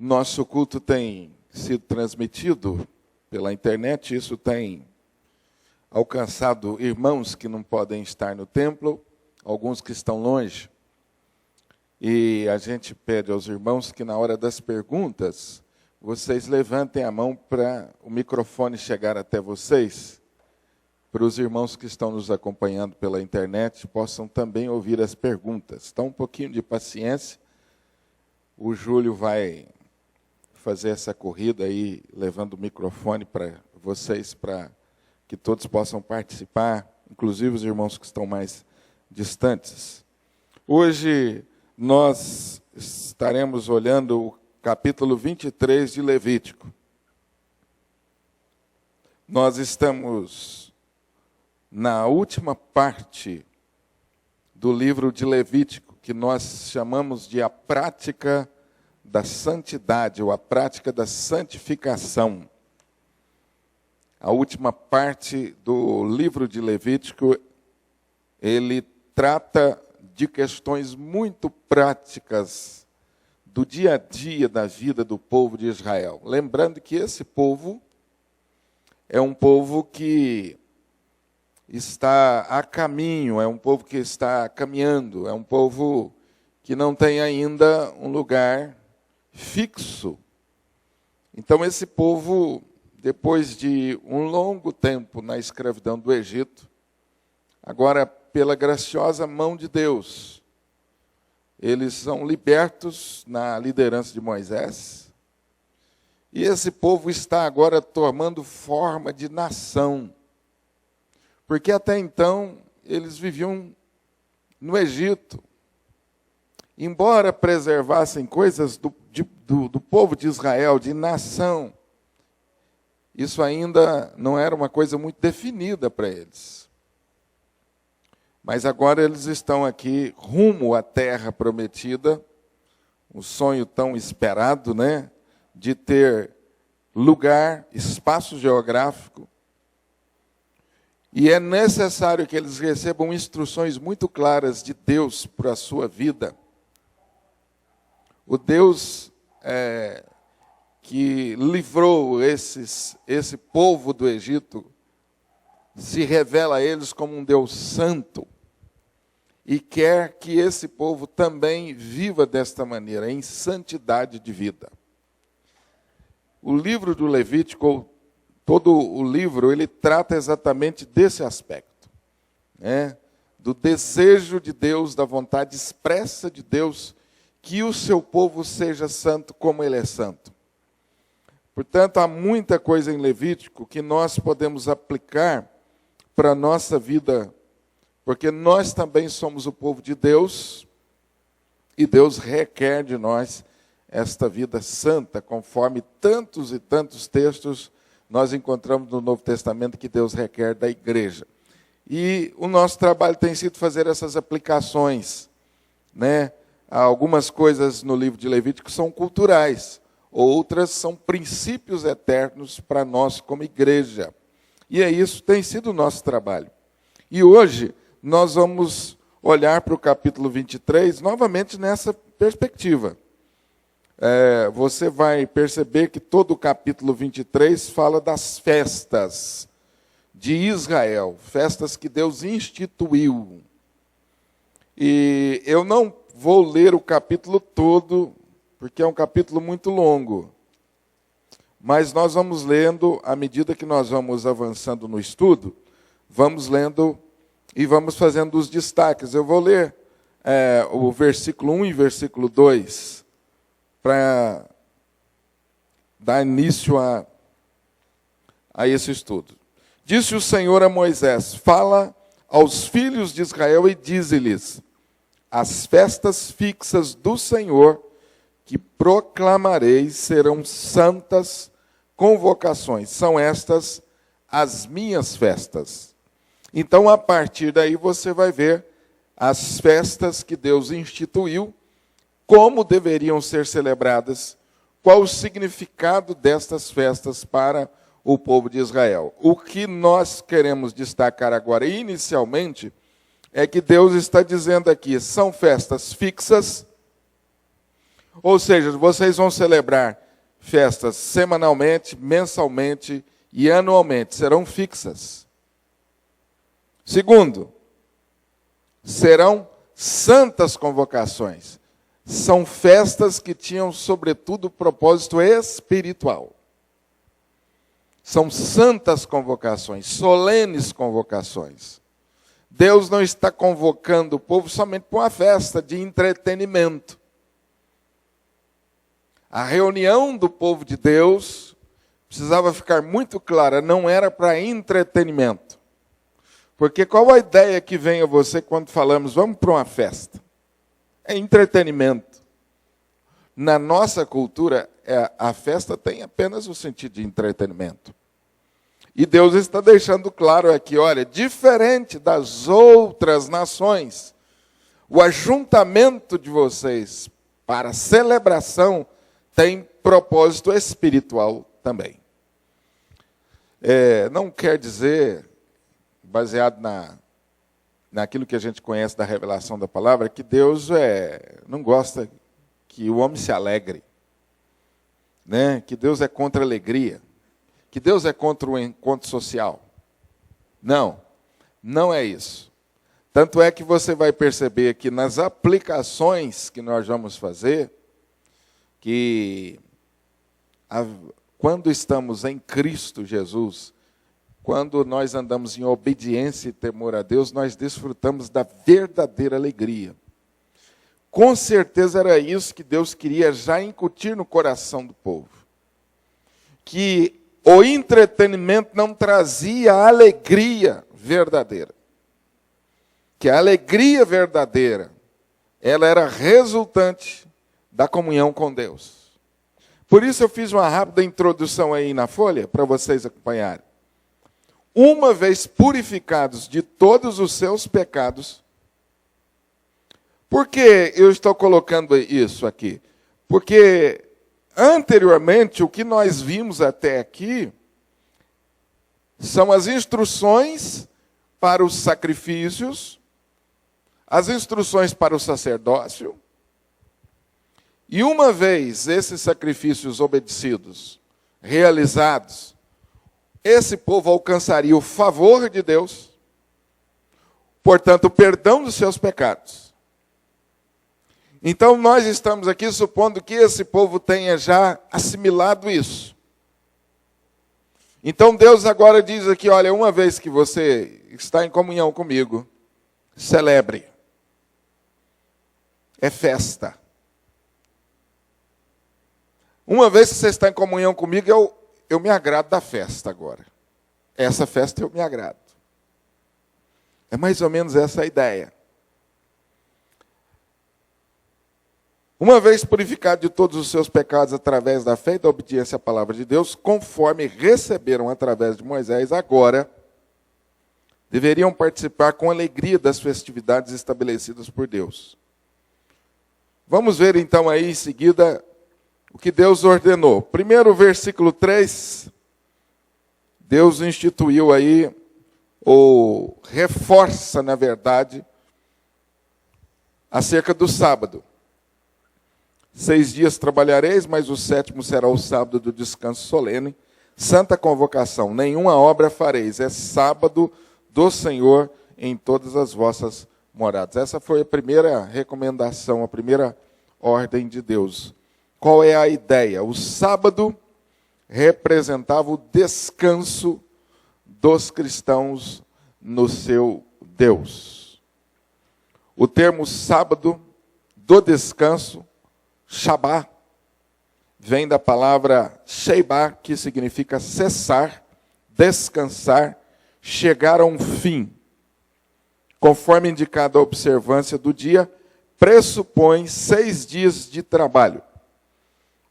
nosso culto tem sido transmitido pela internet, isso tem alcançado irmãos que não podem estar no templo, alguns que estão longe. E a gente pede aos irmãos que na hora das perguntas, vocês levantem a mão para o microfone chegar até vocês, para os irmãos que estão nos acompanhando pela internet possam também ouvir as perguntas. Então, um pouquinho de paciência. O Júlio vai fazer essa corrida aí, levando o microfone para vocês, para que todos possam participar, inclusive os irmãos que estão mais distantes. Hoje nós estaremos olhando o capítulo 23 de Levítico. Nós estamos na última parte do livro de Levítico, que nós chamamos de a prática da santidade, ou a prática da santificação. A última parte do livro de Levítico, ele trata de questões muito práticas do dia a dia da vida do povo de Israel. Lembrando que esse povo é um povo que está a caminho, é um povo que está caminhando, é um povo que não tem ainda um lugar fixo. Então, esse povo, depois de um longo tempo na escravidão do Egito, agora, pela graciosa mão de Deus, eles são libertos na liderança de Moisés, e esse povo está agora tomando forma de nação, porque até então eles viviam no Egito. Embora preservassem coisas do povo de Israel, de nação, isso ainda não era uma coisa muito definida para eles. Mas agora eles estão aqui rumo à terra prometida, um sonho tão esperado, né, de ter lugar, espaço geográfico. E é necessário que eles recebam instruções muito claras de Deus para a sua vida. O Deus que livrou esse povo do Egito se revela a eles como um Deus santo e quer que esse povo também viva desta maneira, em santidade de vida. O livro do Levítico, todo o livro, ele trata exatamente desse aspecto, né? Do desejo de Deus, da vontade expressa de Deus, que o seu povo seja santo como ele é santo. Portanto, há muita coisa em Levítico que nós podemos aplicar para a nossa vida, porque nós também somos o povo de Deus, e Deus requer de nós esta vida santa, conforme tantos e tantos textos nós encontramos no Novo Testamento que Deus requer da igreja. E o nosso trabalho tem sido fazer essas aplicações, né? Algumas coisas no livro de Levítico são culturais, outras são princípios eternos para nós como igreja. E é isso que tem sido o nosso trabalho. E hoje nós vamos olhar para o capítulo 23 novamente nessa perspectiva. Você vai perceber que todo o capítulo 23 fala das festas de Israel, festas que Deus instituiu. E eu não vou ler o capítulo todo, porque é um capítulo muito longo. Mas nós vamos lendo, à medida que nós vamos avançando no estudo, vamos lendo e vamos fazendo os destaques. Eu vou ler o versículo 1 e versículo 2, para dar início a esse estudo. Disse o Senhor a Moisés: fala aos filhos de Israel e dize-lhes: as festas fixas do Senhor que proclamareis serão santas convocações. São estas as minhas festas. Então, a partir daí, você vai ver as festas que Deus instituiu, como deveriam ser celebradas, qual o significado destas festas para o povo de Israel. O que nós queremos destacar agora, inicialmente, é que Deus está dizendo aqui, são festas fixas, Ou seja, vocês vão celebrar festas semanalmente, mensalmente e anualmente, serão fixas. Segundo, serão santas convocações. São festas que tinham, sobretudo, propósito espiritual. São santas convocações, solenes convocações. Deus não está convocando o povo somente para uma festa de entretenimento. A reunião do povo de Deus precisava ficar muito clara, não era para entretenimento. Porque qual a ideia que vem a você quando falamos, vamos para uma festa? É entretenimento. Na nossa cultura, a festa tem apenas o sentido de entretenimento. E Deus está deixando claro aqui, olha, diferente das outras nações, o ajuntamento de vocês para celebração tem propósito espiritual também. Não quer dizer, baseado naquilo que a gente conhece da revelação da palavra, que Deus não gosta que o homem se alegre, né? Que Deus é contra a alegria, que Deus é contra o encontro social. Não, não é isso. Tanto é que você vai perceber que nas aplicações que nós vamos fazer, que quando estamos em Cristo Jesus, quando nós andamos em obediência e temor a Deus, nós desfrutamos da verdadeira alegria. Com certeza era isso que Deus queria já incutir no coração do povo. Que o entretenimento não trazia a alegria verdadeira. Que a alegria verdadeira, ela era resultante da comunhão com Deus. Por isso eu fiz uma rápida introdução aí na folha, para vocês acompanharem. Uma vez purificados de todos os seus pecados. Por que eu estou colocando isso aqui? Porque anteriormente, o que nós vimos até aqui são as instruções para os sacrifícios, as instruções para o sacerdócio. E uma vez esses sacrifícios obedecidos, realizados, esse povo alcançaria o favor de Deus, portanto, o perdão dos seus pecados. Então, nós estamos aqui supondo que esse povo tenha já assimilado isso. Então, Deus agora diz aqui, olha, uma vez que você está em comunhão comigo, celebre. É festa. Uma vez que você está em comunhão comigo, eu me agrado da festa agora. Essa festa eu me agrado. É mais ou menos essa a ideia. Uma vez purificado de todos os seus pecados através da fé e da obediência à palavra de Deus, conforme receberam através de Moisés, agora deveriam participar com alegria das festividades estabelecidas por Deus. Vamos ver então aí em seguida o que Deus ordenou. Primeiro, versículo 3, Deus instituiu aí, ou reforça, na verdade, acerca do sábado. 6 dias trabalhareis, mas o 7º será o sábado do descanso solene. Santa convocação, nenhuma obra fareis. É sábado do Senhor em todas as vossas moradas. Essa foi a primeira recomendação, a primeira ordem de Deus. Qual é a ideia? O sábado representava o descanso dos cristãos no seu Deus. O termo sábado do descanso, Shabá, vem da palavra Sheibá, que significa cessar, descansar, chegar a um fim. Conforme indicado a observância do dia, pressupõe 6 dias de trabalho.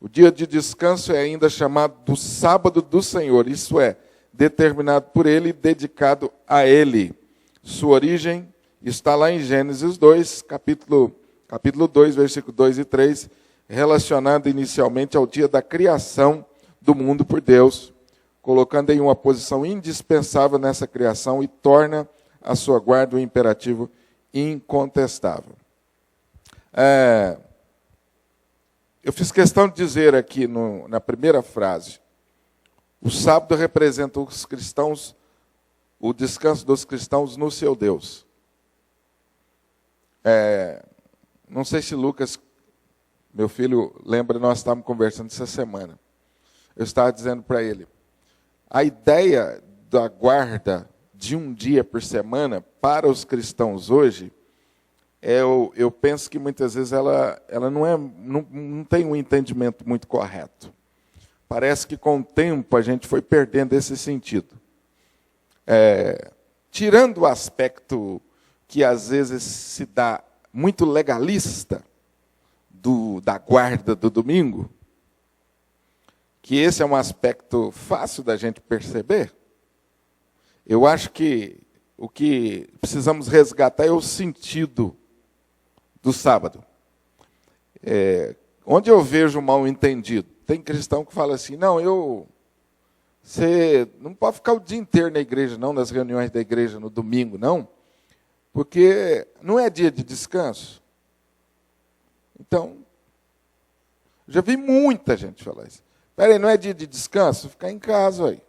O dia de descanso é ainda chamado do sábado do Senhor, isso é, determinado por Ele e dedicado a Ele. Sua origem está lá em Gênesis 2, capítulo 2, versículo 2 e 3, relacionado inicialmente ao dia da criação do mundo por Deus, colocando em uma posição indispensável nessa criação e torna a sua guarda um imperativo Eu fiz questão de dizer aqui na primeira frase, o sábado representa os cristãos, o descanso dos cristãos no seu Deus. Não sei se Lucas, meu filho, lembra, nós estávamos conversando essa semana. Eu estava dizendo para ele, a ideia da guarda de um dia por semana para os cristãos hoje, eu penso que muitas vezes ela não tem um entendimento muito correto. Parece que com o tempo a gente foi perdendo esse sentido. Tirando o aspecto que às vezes se dá muito legalista da guarda do domingo, que esse é um aspecto fácil da gente perceber, eu acho que o que precisamos resgatar é o sentido do sábado. Onde eu vejo mal entendido, tem cristão que fala assim, você não pode ficar o dia inteiro na igreja, não, nas reuniões da igreja no domingo, não, porque não é dia de descanso. Então, já vi muita gente falar isso. Peraí, não é dia de descanso? Ficar em casa, aí.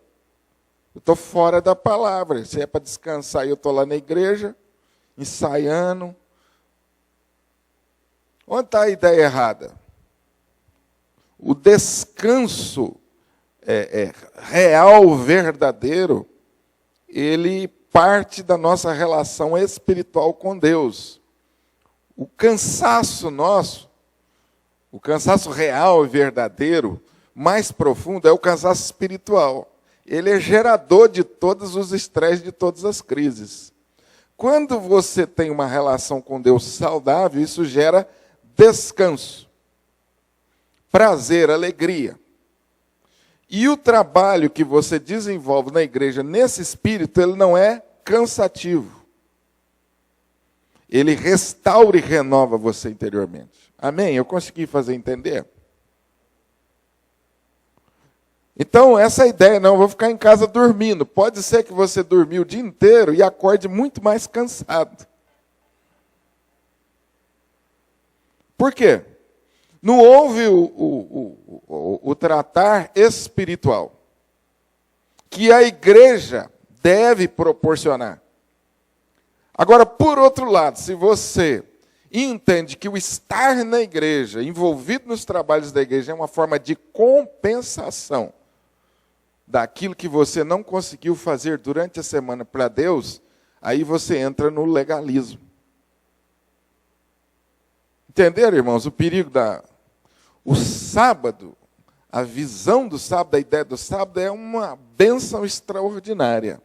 Eu estou fora da palavra. Se é para descansar, eu estou lá na igreja, ensaiando. Onde está a ideia errada? O descanso real, verdadeiro, ele parte da nossa relação espiritual com Deus. O cansaço nosso, o cansaço real e verdadeiro, mais profundo, é o cansaço espiritual. Ele é gerador de todos os estresses, de todas as crises. Quando você tem uma relação com Deus saudável, isso gera descanso, prazer, alegria. E o trabalho que você desenvolve na igreja nesse espírito, ele não é cansativo. Ele restaura e renova você interiormente. Amém? Eu consegui fazer entender? Então, essa ideia, não, eu vou ficar em casa dormindo. Pode ser que você dormiu o dia inteiro e acorde muito mais cansado. Por quê? Não houve o tratar espiritual que a igreja deve proporcionar. Agora, por outro lado, se você entende que o estar na igreja, envolvido nos trabalhos da igreja, é uma forma de compensação daquilo que você não conseguiu fazer durante a semana para Deus, aí você entra no legalismo. Entenderam, irmãos, o perigo o sábado, a visão do sábado, a ideia do sábado é uma bênção extraordinária.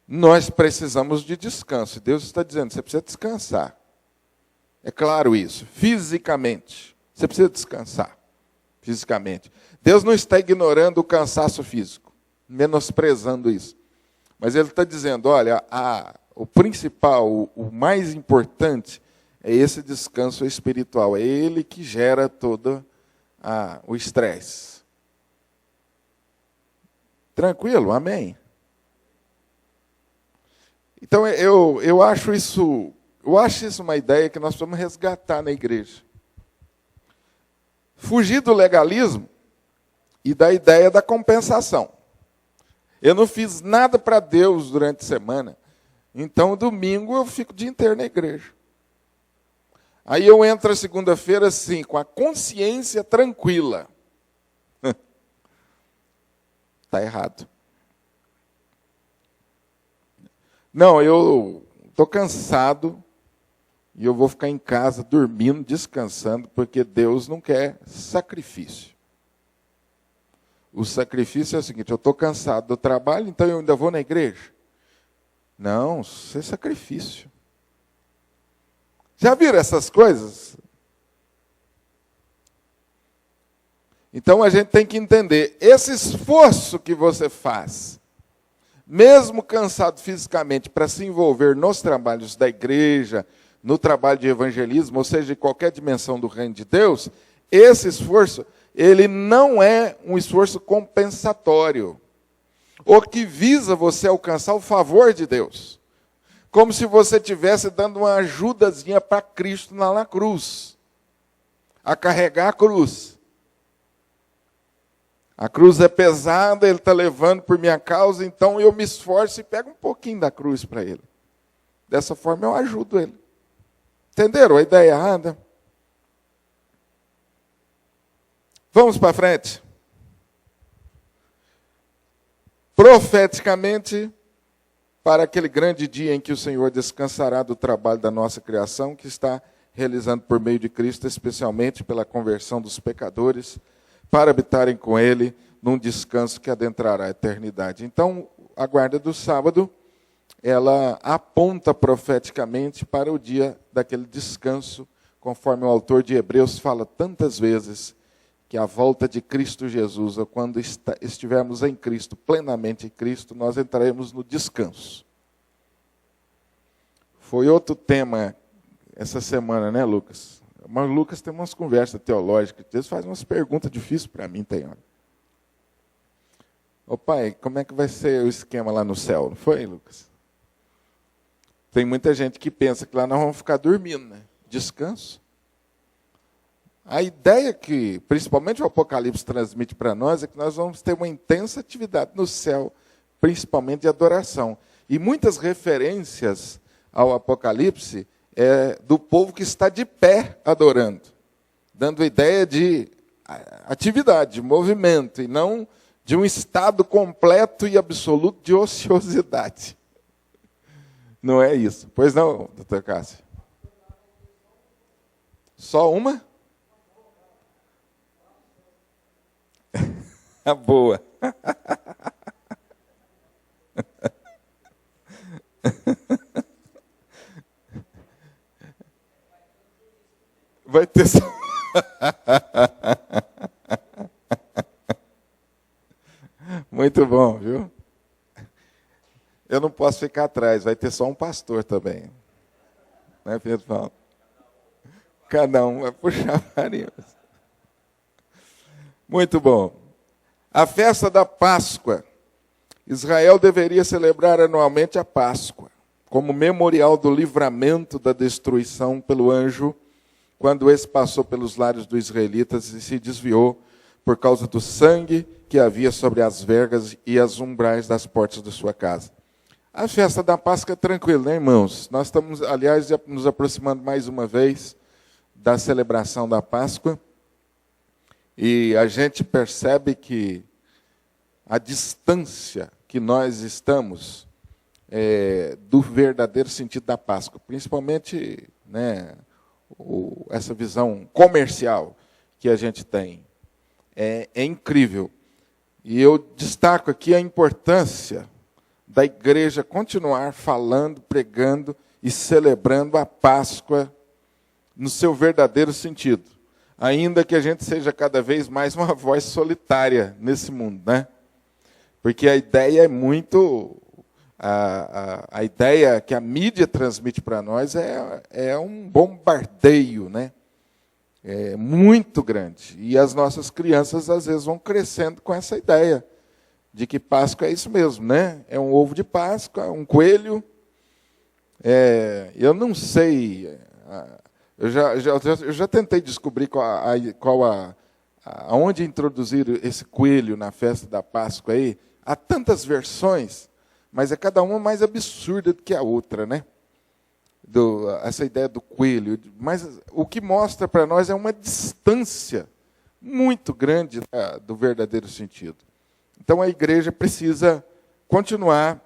Nós precisamos de descanso. Deus está dizendo, você precisa descansar. É claro isso, fisicamente. Você precisa descansar, fisicamente. Deus não está ignorando o cansaço físico, menosprezando isso. Mas Ele está dizendo, olha, o principal, o mais importante, é esse descanso espiritual. É ele que gera todo o estresse. Tranquilo? Amém? Então, eu acho isso uma ideia que nós precisamos resgatar na igreja. Fugir do legalismo e da ideia da compensação. Eu não fiz nada para Deus durante a semana, então domingo eu fico o dia inteiro na igreja. Aí eu entro a segunda-feira assim, com a consciência tranquila. Está errado. Não, eu estou cansado e eu vou ficar em casa dormindo, descansando, porque Deus não quer sacrifício. O sacrifício é o seguinte, eu estou cansado do trabalho, então eu ainda vou na igreja? Não, isso é sacrifício. Já viram essas coisas? Então a gente tem que entender, esse esforço que você faz, mesmo cansado fisicamente, para se envolver nos trabalhos da igreja, no trabalho de evangelismo, ou seja, em qualquer dimensão do reino de Deus, esse esforço, ele não é um esforço compensatório, ou que visa você alcançar o favor de Deus. Como se você estivesse dando uma ajudazinha para Cristo lá na cruz. a carregar a cruz. A cruz é pesada, ele está levando por minha causa, então eu me esforço e pego um pouquinho da cruz para ele. Dessa forma eu ajudo ele. Entenderam a ideia errada? Vamos para frente. Profeticamente, para aquele grande dia em que o Senhor descansará do trabalho da nossa criação, que está realizando por meio de Cristo, especialmente pela conversão dos pecadores, para habitarem com Ele num descanso que adentrará a eternidade. Então, a guarda do sábado, ela aponta profeticamente para o dia daquele descanso, conforme o autor de Hebreus fala tantas vezes, que a volta de Cristo Jesus, ou quando estivermos em Cristo, plenamente em Cristo, nós entraremos no descanso. Foi outro tema essa semana, né, Lucas? Mas o Lucas tem umas conversas teológicas, Deus faz umas perguntas difíceis para mim, tem hora. Ô pai, como é que vai ser o esquema lá no céu? Não foi, Lucas? Tem muita gente que pensa que lá nós vamos ficar dormindo, né? Descanso. A ideia que, principalmente o Apocalipse transmite para nós, é que nós vamos ter uma intensa atividade no céu, principalmente de adoração. E muitas referências ao Apocalipse é do povo que está de pé adorando, dando a ideia de atividade, de movimento, e não de um estado completo e absoluto de ociosidade. Não é isso. Pois não, doutor Cássio? Só uma? A boa. Vai ter só... Muito bom, viu? Eu não posso ficar atrás, vai ter só um pastor também. Né, Pedro Paulo? Cada um vai puxar varinhas. Muito bom. A festa da Páscoa. Israel deveria celebrar anualmente a Páscoa, como memorial do livramento da destruição pelo anjo, quando esse passou pelos lares dos israelitas e se desviou por causa do sangue que havia sobre as vergas e as umbrais das portas da sua casa. A festa da Páscoa é tranquila, né, irmãos? Nós estamos, aliás, nos aproximando mais uma vez da celebração da Páscoa. E a gente percebe que a distância que nós estamos do verdadeiro sentido da Páscoa, principalmente, né, essa visão comercial que a gente tem, é incrível. E eu destaco aqui a importância da igreja continuar falando, pregando e celebrando a Páscoa no seu verdadeiro sentido. Ainda que a gente seja cada vez mais uma voz solitária nesse mundo, né? Porque a ideia é muito... A ideia que a mídia transmite para nós é um bombardeio, né? É muito grande. E as nossas crianças, às vezes, vão crescendo com essa ideia de que Páscoa é isso mesmo, né? É um ovo de Páscoa, um coelho. Eu não sei... Eu já tentei descobrir aonde introduzir esse coelho na festa da Páscoa aí. Há tantas versões, mas é cada uma mais absurda do que a outra, né? Essa ideia do coelho. Mas o que mostra para nós é uma distância muito grande do verdadeiro sentido. Então a igreja precisa continuar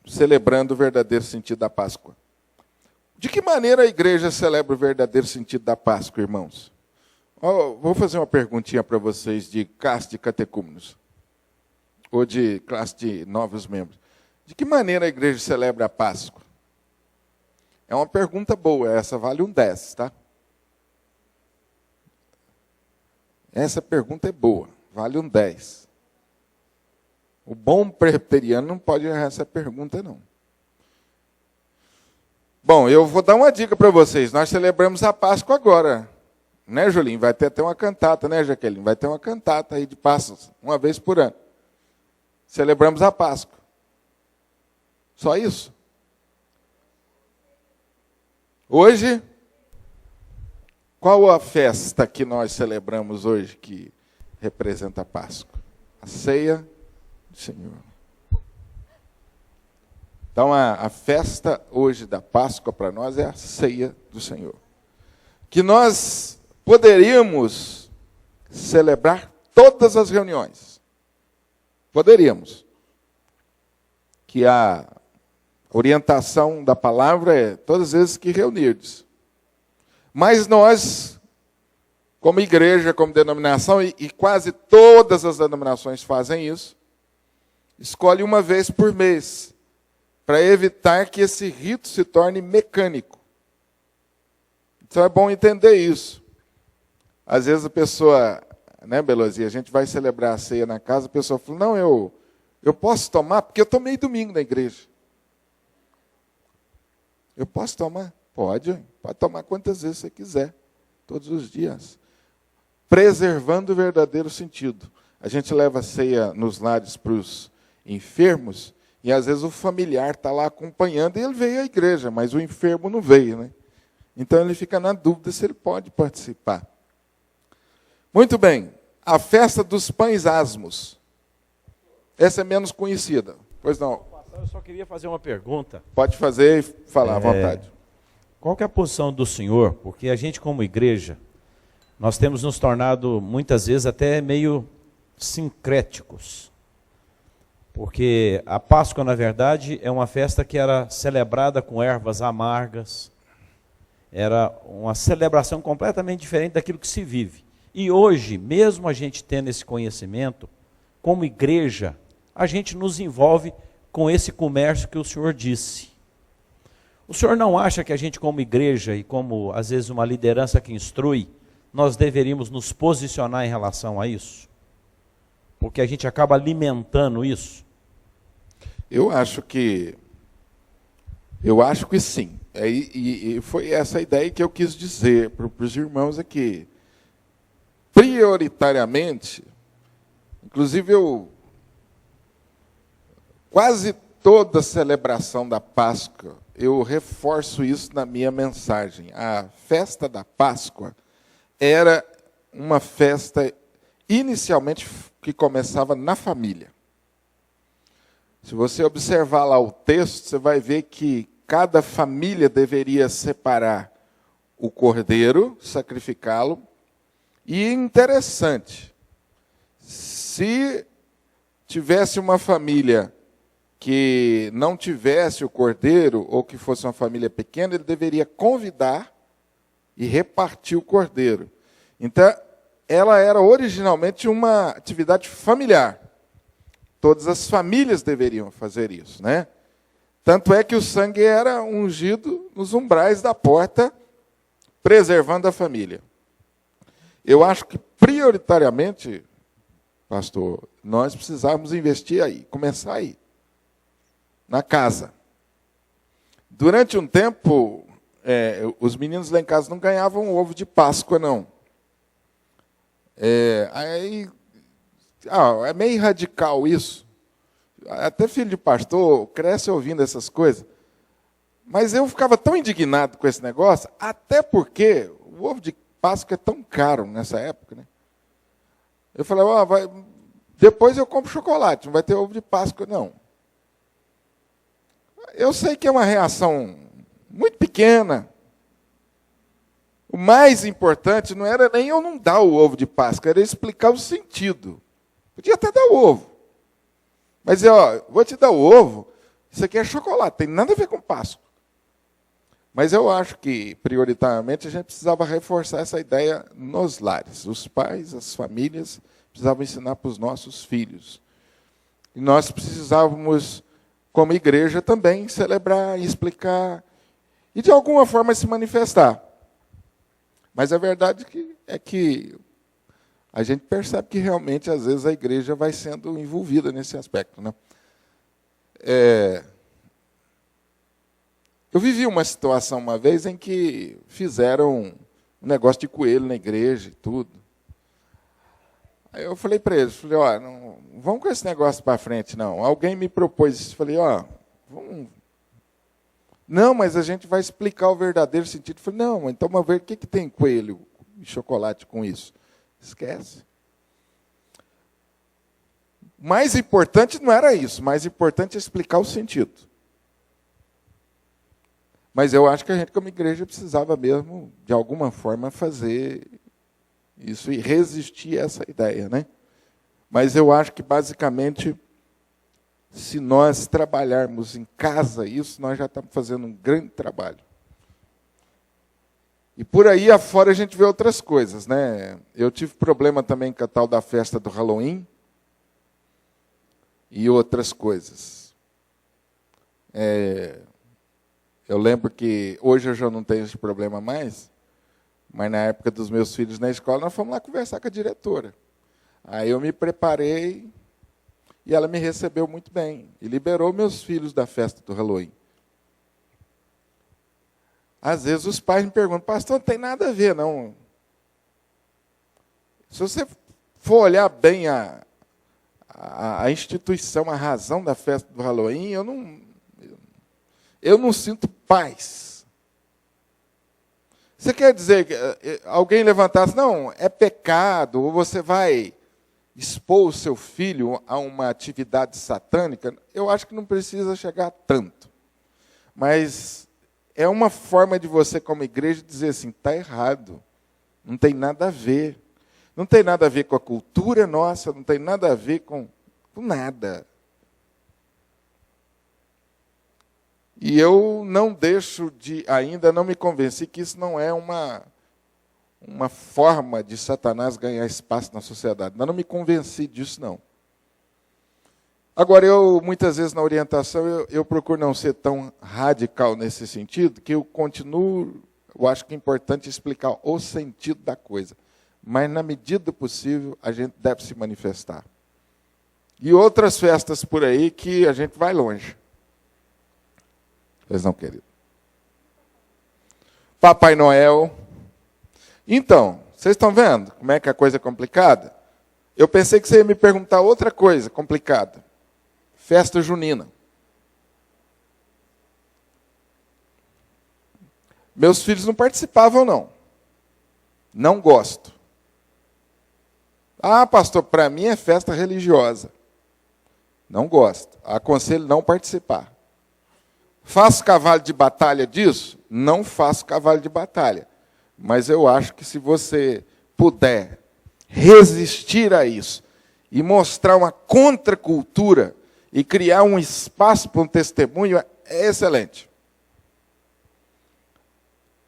celebrando o verdadeiro sentido da Páscoa. De que maneira a igreja celebra o verdadeiro sentido da Páscoa, irmãos? Vou fazer uma perguntinha para vocês de classe de catecúmenos, ou de classe de novos membros. De que maneira a igreja celebra a Páscoa? É uma pergunta boa, essa vale um 10, tá? Essa pergunta é boa, vale um 10. O bom presbiteriano não pode errar essa pergunta, não. Bom, eu vou dar uma dica para vocês. Nós celebramos a Páscoa agora. Né, Julinho? Vai ter até uma cantata, né, Jaqueline? Vai ter uma cantata aí de Páscoa, uma vez por ano. Celebramos a Páscoa. Só isso? Hoje, Qual a festa que nós celebramos hoje que representa a Páscoa? A ceia do Senhor. Então, a festa hoje da Páscoa para nós é a ceia do Senhor. Que nós poderíamos celebrar todas as reuniões. Poderíamos. Que a orientação da palavra é todas as vezes que reunirdes. Mas nós, como igreja, como denominação, e quase todas as denominações fazem isso, escolhe uma vez por mês, para evitar que esse rito se torne mecânico. Então é bom entender isso. Às vezes a pessoa, né, Belosia, a gente vai celebrar a ceia na casa, a pessoa fala, não, eu posso tomar, porque eu tomei domingo na igreja. Eu posso tomar? Pode tomar quantas vezes você quiser, todos os dias. Preservando o verdadeiro sentido. A gente leva a ceia nos lares para os enfermos, e às vezes o familiar está lá acompanhando, e ele veio à igreja, mas o enfermo não veio, né? Então ele fica na dúvida se ele pode participar. Muito bem, a festa dos pães asmos. Essa é menos conhecida. Pois não. Eu só queria fazer uma pergunta. Pode fazer e falar à vontade. Qual que é a posição do senhor? Porque a gente, como igreja, nós temos nos tornado, muitas vezes, até meio sincréticos. Porque a Páscoa, na verdade, é uma festa que era celebrada com ervas amargas. Era uma celebração completamente diferente daquilo que se vive. E hoje, mesmo a gente tendo esse conhecimento, como igreja, a gente nos envolve com esse comércio que o senhor disse. O senhor não acha que a gente, como igreja e como, às vezes, uma liderança que instrui, nós deveríamos nos posicionar em relação a isso? Porque a gente acaba alimentando isso? Eu acho que sim. E foi essa a ideia que eu quis dizer para os irmãos aqui. Prioritariamente, inclusive quase toda celebração da Páscoa, eu reforço isso na minha mensagem. A festa da Páscoa era uma festa inicialmente que começava na família. Se você observar lá o texto, você vai ver que cada família deveria separar o cordeiro, sacrificá-lo. E interessante, se tivesse uma família que não tivesse o cordeiro, ou que fosse uma família pequena, ele deveria convidar e repartir o cordeiro. Então, ela era originalmente uma atividade familiar. Todas as famílias deveriam fazer isso, né? Tanto é que o sangue era ungido nos umbrais da porta, preservando a família. Eu acho que, prioritariamente, pastor, nós precisávamos investir aí, começar aí, na casa. Durante um tempo, os meninos lá em casa não ganhavam ovo de Páscoa, não. É meio radical isso. Até filho de pastor cresce ouvindo essas coisas. Mas eu ficava tão indignado com esse negócio, até porque o ovo de Páscoa é tão caro nessa época, né? Eu falei, depois eu compro chocolate, não vai ter ovo de Páscoa, não. Eu sei que é uma reação muito pequena. O mais importante não era nem eu não dar o ovo de Páscoa, era explicar o sentido. Podia até dar o ovo. Mas vou te dar o ovo, isso aqui é chocolate, tem nada a ver com Páscoa. Mas eu acho que, prioritariamente, a gente precisava reforçar essa ideia nos lares. Os pais, as famílias, precisavam ensinar para os nossos filhos. E nós precisávamos, como igreja, também celebrar e explicar, e de alguma forma se manifestar. Mas a verdade é que a gente percebe que realmente, às vezes, a igreja vai sendo envolvida nesse aspecto, né? Eu vivi uma situação uma vez em que fizeram um negócio de coelho na igreja e tudo. Aí eu falei para eles, não vamos com esse negócio para frente, não. Alguém me propôs isso, falei, vamos. Não, mas a gente vai explicar o verdadeiro sentido. Eu falei, não, então vamos ver o que tem coelho. e chocolate com isso. Esquece. Mais importante não era isso, mais importante é explicar o sentido. Mas eu acho que a gente, como igreja, precisava mesmo, de alguma forma, fazer isso e resistir a essa ideia, né? Mas eu acho que, basicamente, se nós trabalharmos em casa isso, nós já estamos fazendo um grande trabalho. E por aí afora a gente vê outras coisas, né? Eu tive problema também com a tal da festa do Halloween e outras coisas. Eu lembro que hoje eu já não tenho esse problema mais, mas na época dos meus filhos na escola, nós fomos lá conversar com a diretora. Aí eu me preparei e ela me recebeu muito bem e liberou meus filhos da festa do Halloween. Às vezes os pais me perguntam, pastor, não tem nada a ver, não. Se você for olhar bem a instituição, a razão da festa do Halloween, eu não sinto paz. Você quer dizer que alguém levantasse, não, é pecado, ou você vai expor o seu filho a uma atividade satânica? Eu acho que não precisa chegar tanto. Mas é uma forma de você, como igreja, dizer assim, está errado, não tem nada a ver. Não tem nada a ver com a cultura nossa, não tem nada a ver com nada. E eu não deixo ainda não me convenci que isso não é uma forma de Satanás ganhar espaço na sociedade. Ainda não me convenci disso, não. Agora, muitas vezes na orientação, eu procuro não ser tão radical nesse sentido, que eu acho que é importante explicar o sentido da coisa. Mas, na medida do possível, a gente deve se manifestar. E outras festas por aí que a gente vai longe. Pois não, querido. Papai Noel. Então, vocês estão vendo como é que a coisa é complicada? Eu pensei que você ia me perguntar outra coisa complicada. Festa junina. Meus filhos não participavam, não. Não gosto. Ah, pastor, para mim é festa religiosa. Não gosto. Aconselho não participar. Faço cavalo de batalha disso? Não faço cavalo de batalha. Mas eu acho que se você puder resistir a isso e mostrar uma contracultura e criar um espaço para um testemunho, é excelente.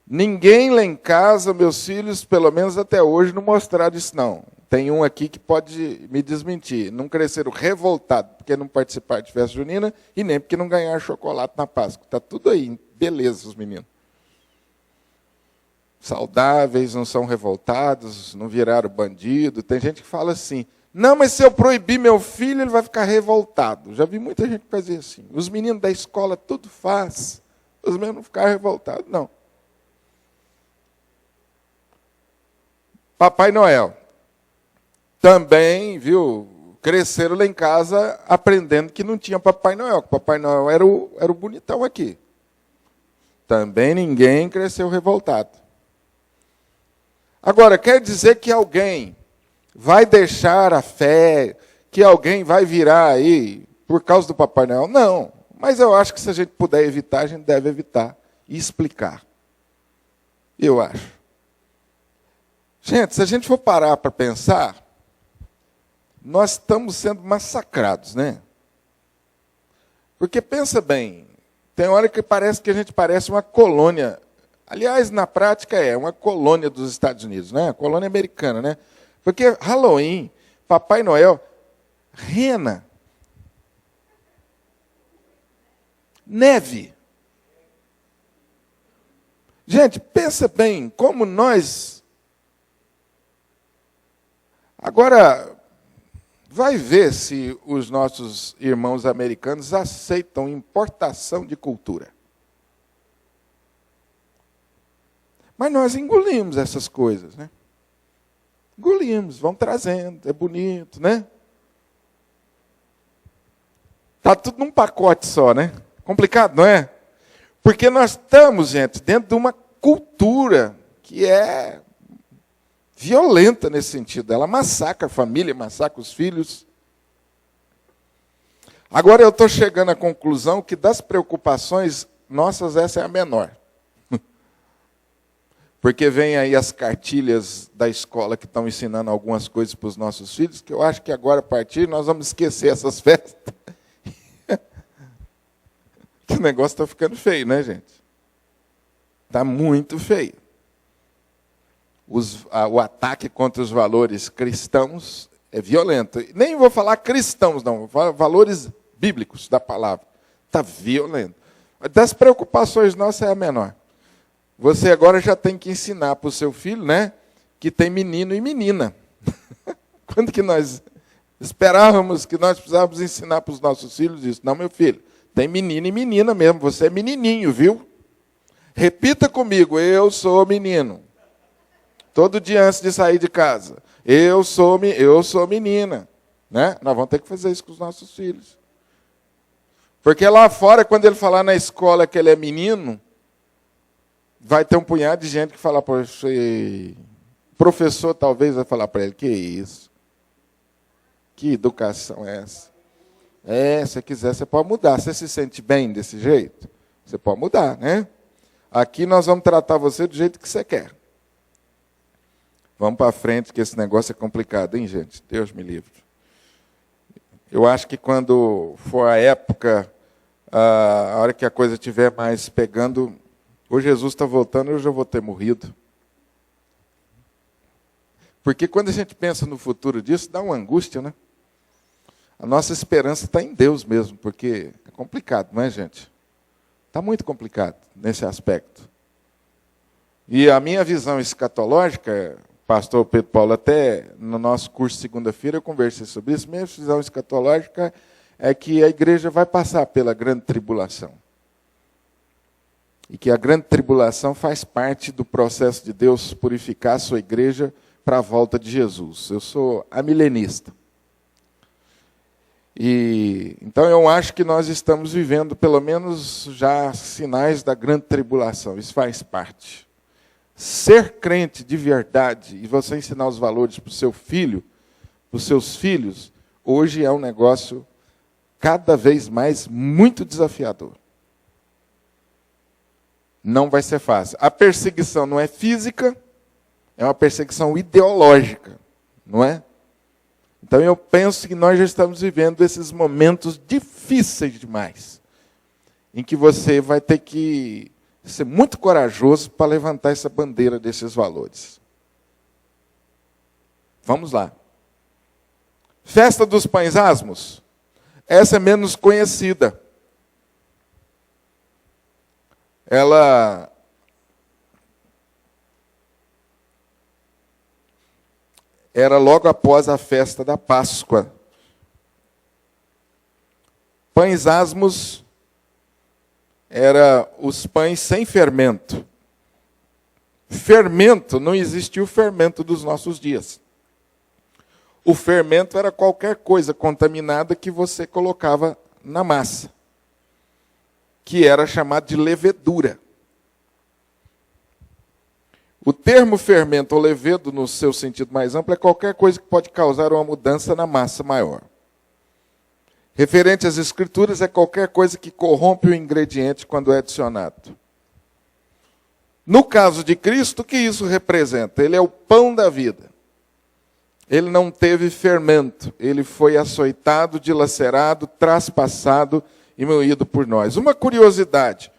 Ninguém lá em casa, meus filhos, pelo menos até hoje, não mostraram isso, não. Tem um aqui que pode me desmentir. Não cresceram revoltados porque não participaram de festa junina e nem porque não ganharam chocolate na Páscoa. Está tudo aí, beleza, os meninos. Saudáveis, não são revoltados, não viraram bandido. Tem gente que fala assim, não, mas se eu proibir meu filho, ele vai ficar revoltado. Já vi muita gente fazer assim. Os meninos da escola tudo faz. Os meus não ficaram revoltados, não. Papai Noel. Também, viu, cresceram lá em casa aprendendo que não tinha Papai Noel. Que Papai Noel era o bonitão aqui. Também ninguém cresceu revoltado. Agora, quer dizer que alguém vai deixar a fé, que alguém vai virar aí por causa do Papai Noel? Não. Mas eu acho que se a gente puder evitar, a gente deve evitar e explicar. Eu acho. Gente, se a gente for parar para pensar, nós estamos sendo massacrados, né? Porque pensa bem, tem hora que parece que a gente parece uma colônia. Aliás, na prática é uma colônia dos Estados Unidos, né? Colônia americana, né? Porque Halloween, Papai Noel, rena, neve. Gente, pensa bem, como nós... Agora, vai ver se os nossos irmãos americanos aceitam importação de cultura. Mas nós engolimos essas coisas, né? Engolimos, vão trazendo, é bonito, né? Está tudo num pacote só, né? Complicado, não é? Porque nós estamos, gente, dentro de uma cultura que é violenta nesse sentido. Ela massacra a família, massacra os filhos. Agora eu estou chegando à conclusão que das preocupações nossas, essa é a menor. Porque vem aí as cartilhas da escola que estão ensinando algumas coisas para os nossos filhos, que eu acho que agora, a partir, nós vamos esquecer essas festas. Que o negócio está ficando feio, né, gente? Está muito feio. O ataque contra os valores cristãos é violento. Nem vou falar cristãos, não. Vou falar valores bíblicos da palavra. Está violento. Das preocupações nossas é a menor. Você agora já tem que ensinar para o seu filho, né, que tem menino e menina. Quando que nós esperávamos que nós precisávamos ensinar para os nossos filhos isso? Não, meu filho, tem menino e menina mesmo. Você é menininho, viu? Repita comigo, eu sou menino. Todo dia antes de sair de casa. Eu sou menina. Né? Nós vamos ter que fazer isso com os nossos filhos. Porque lá fora, quando ele falar na escola que ele é menino, vai ter um punhado de gente que fala, poxa, o professor talvez vai falar para ele, que isso? Que educação é essa? Se quiser, você pode mudar. Você se sente bem desse jeito? Você pode mudar, né? Aqui nós vamos tratar você do jeito que você quer. Vamos para frente, que esse negócio é complicado, hein, gente? Deus me livre. Eu acho que quando for a época, a hora que a coisa estiver mais pegando, ou Jesus está voltando, eu já vou ter morrido. Porque quando a gente pensa no futuro disso, dá uma angústia, né? A nossa esperança está em Deus mesmo, porque é complicado, não é, gente? Está muito complicado nesse aspecto. E a minha visão escatológica, pastor Pedro Paulo, até no nosso curso de segunda-feira eu conversei sobre isso, minha visão escatológica é que a igreja vai passar pela grande tribulação. E que a grande tribulação faz parte do processo de Deus purificar a sua igreja para a volta de Jesus. Eu sou amilenista. E então eu acho que nós estamos vivendo pelo menos já sinais da grande tribulação. Isso faz parte. Ser crente de verdade e você ensinar os valores para o seu filho, para os seus filhos, hoje é um negócio cada vez mais muito desafiador. Não vai ser fácil. A perseguição não é física, é uma perseguição ideológica, não é? Então eu penso que nós já estamos vivendo esses momentos difíceis demais, em que você vai ter que ser muito corajoso para levantar essa bandeira desses valores. Vamos lá. Festa dos Pães Asmos. Essa é menos conhecida. Ela era logo após a festa da Páscoa. Pães asmos era os pães sem fermento. Fermento, não existia o fermento dos nossos dias. O fermento era qualquer coisa contaminada que você colocava na massa, que era chamado de levedura. O termo fermento ou levedo, no seu sentido mais amplo, é qualquer coisa que pode causar uma mudança na massa maior. Referente às Escrituras, é qualquer coisa que corrompe o ingrediente quando é adicionado. No caso de Cristo, o que isso representa? Ele é o pão da vida. Ele não teve fermento. Ele foi açoitado, dilacerado, traspassado e moído por nós. Uma curiosidade.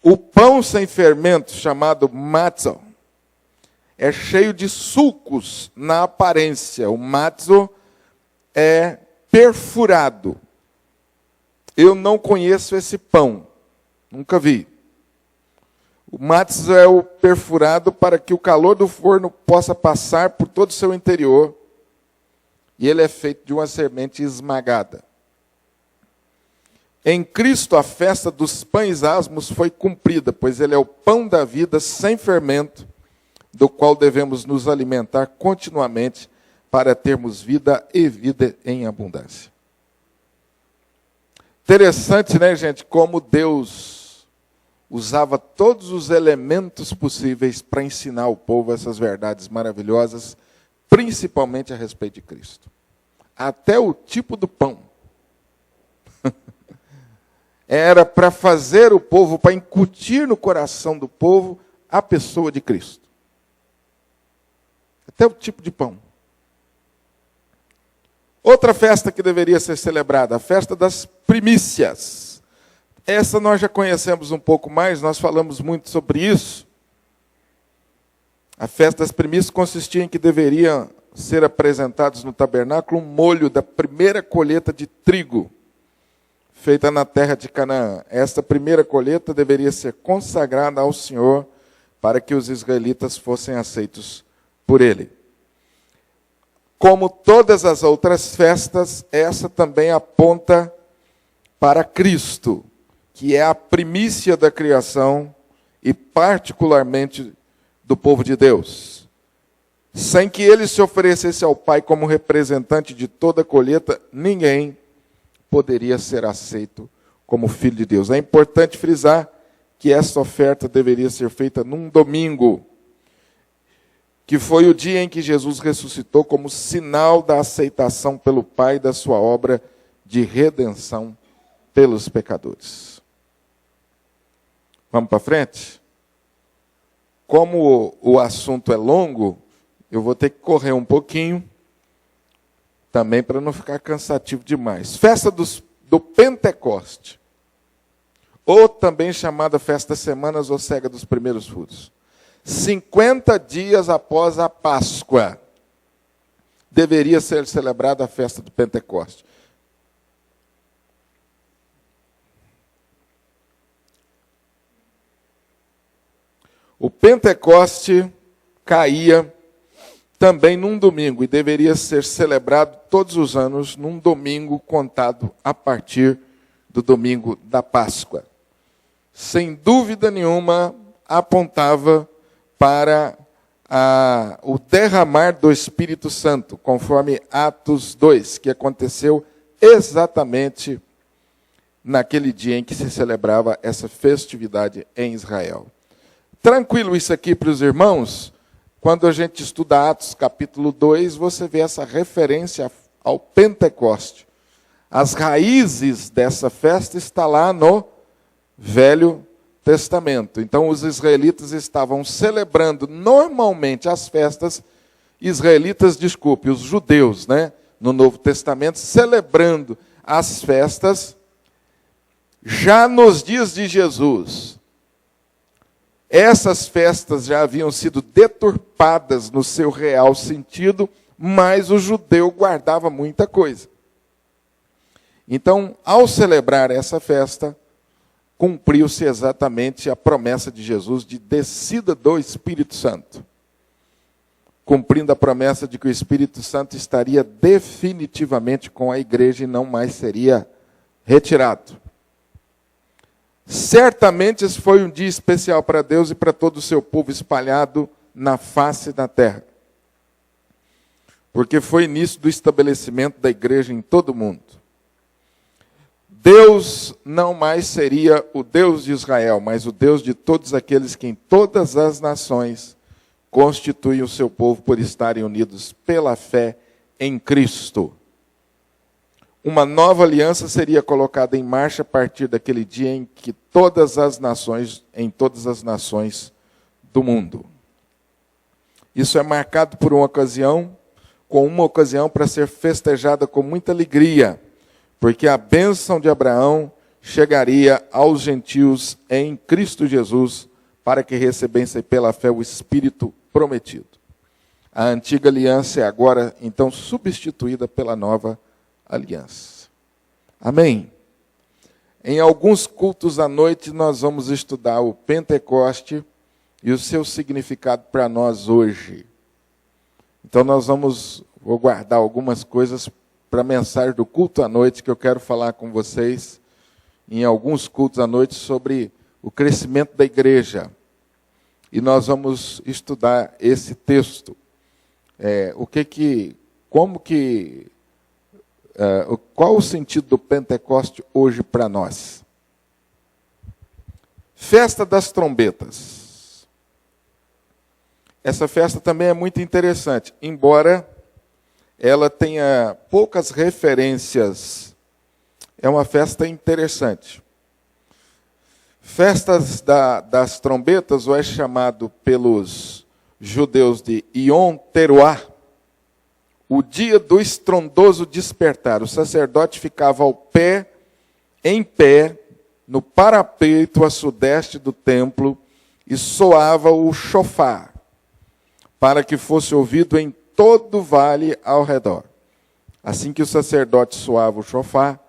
O pão sem fermento, chamado matzo, é cheio de sulcos na aparência. O matzo é perfurado. Eu não conheço esse pão. Nunca vi. O matzo é o perfurado para que o calor do forno possa passar por todo o seu interior. E ele é feito de uma semente esmagada. Em Cristo, a festa dos pães asmos foi cumprida, pois ele é o pão da vida sem fermento, do qual devemos nos alimentar continuamente para termos vida e vida em abundância. Interessante, né, gente, como Deus usava todos os elementos possíveis para ensinar ao povo essas verdades maravilhosas principalmente a respeito de Cristo. Até o tipo do pão era para fazer o povo, para incutir no coração do povo a pessoa de Cristo. Até o tipo de pão. Outra festa que deveria ser celebrada, a festa das primícias. Essa nós já conhecemos um pouco mais, nós falamos muito sobre isso. A festa das primícias consistia em que deveriam ser apresentados no tabernáculo um molho da primeira colheita de trigo, feita na terra de Canaã. Esta primeira colheita deveria ser consagrada ao Senhor, para que os israelitas fossem aceitos por ele. Como todas as outras festas, essa também aponta para Cristo, que é a primícia da criação e particularmente do povo de Deus. Sem que ele se oferecesse ao Pai como representante de toda a colheita, ninguém poderia ser aceito como filho de Deus. É importante frisar que essa oferta deveria ser feita num domingo, que foi o dia em que Jesus ressuscitou como sinal da aceitação pelo Pai da sua obra de redenção pelos pecadores. Vamos para frente? Como o assunto é longo, eu vou ter que correr um pouquinho, também para não ficar cansativo demais. Festa do Pentecoste, ou também chamada Festa das Semanas ou Cega dos Primeiros Frutos. 50 dias após a Páscoa, deveria ser celebrada a festa do Pentecoste. O Pentecoste caía também num domingo e deveria ser celebrado todos os anos num domingo contado a partir do domingo da Páscoa. Sem dúvida nenhuma, apontava para o derramar do Espírito Santo, conforme Atos 2, que aconteceu exatamente naquele dia em que se celebrava essa festividade em Israel. Tranquilo isso aqui para os irmãos? Quando a gente estuda Atos capítulo 2, você vê essa referência ao Pentecoste. As raízes dessa festa estão lá no Velho Testamento. Então os israelitas estavam celebrando normalmente as festas israelitas, os judeus, né, no Novo Testamento, celebrando as festas já nos dias de Jesus. Essas festas já haviam sido deturpadas no seu real sentido, mas o judeu guardava muita coisa. Então, ao celebrar essa festa, cumpriu-se exatamente a promessa de Jesus de descida do Espírito Santo. Cumprindo a promessa de que o Espírito Santo estaria definitivamente com a igreja e não mais seria retirado. Certamente esse foi um dia especial para Deus e para todo o seu povo espalhado na face da terra. Porque foi início do estabelecimento da igreja em todo o mundo. Deus não mais seria o Deus de Israel, mas o Deus de todos aqueles que em todas as nações constituem o seu povo por estarem unidos pela fé em Cristo. Uma nova aliança seria colocada em marcha a partir daquele dia em que todas as nações do mundo. Isso é marcado por uma ocasião para ser festejada com muita alegria, porque a bênção de Abraão chegaria aos gentios em Cristo Jesus, para que recebessem pela fé o Espírito prometido. A antiga aliança é agora, então, substituída pela nova aliança. Amém? Em alguns cultos à noite, nós vamos estudar o Pentecoste e o seu significado para nós hoje. Então, vou guardar algumas coisas para a mensagem do culto à noite, que eu quero falar com vocês em alguns cultos à noite sobre o crescimento da igreja. E nós vamos estudar esse texto. Qual o sentido do Pentecoste hoje para nós? Festa das trombetas. essa festa também é muito interessante, embora ela tenha poucas referências. É uma festa interessante. Festas das trombetas, ou é chamado pelos judeus de Yom Teruah, o dia do estrondoso despertar. O sacerdote ficava em pé, no parapeito a sudeste do templo, e soava o chofar, para que fosse ouvido em todo o vale ao redor. Assim que o sacerdote soava o chofar,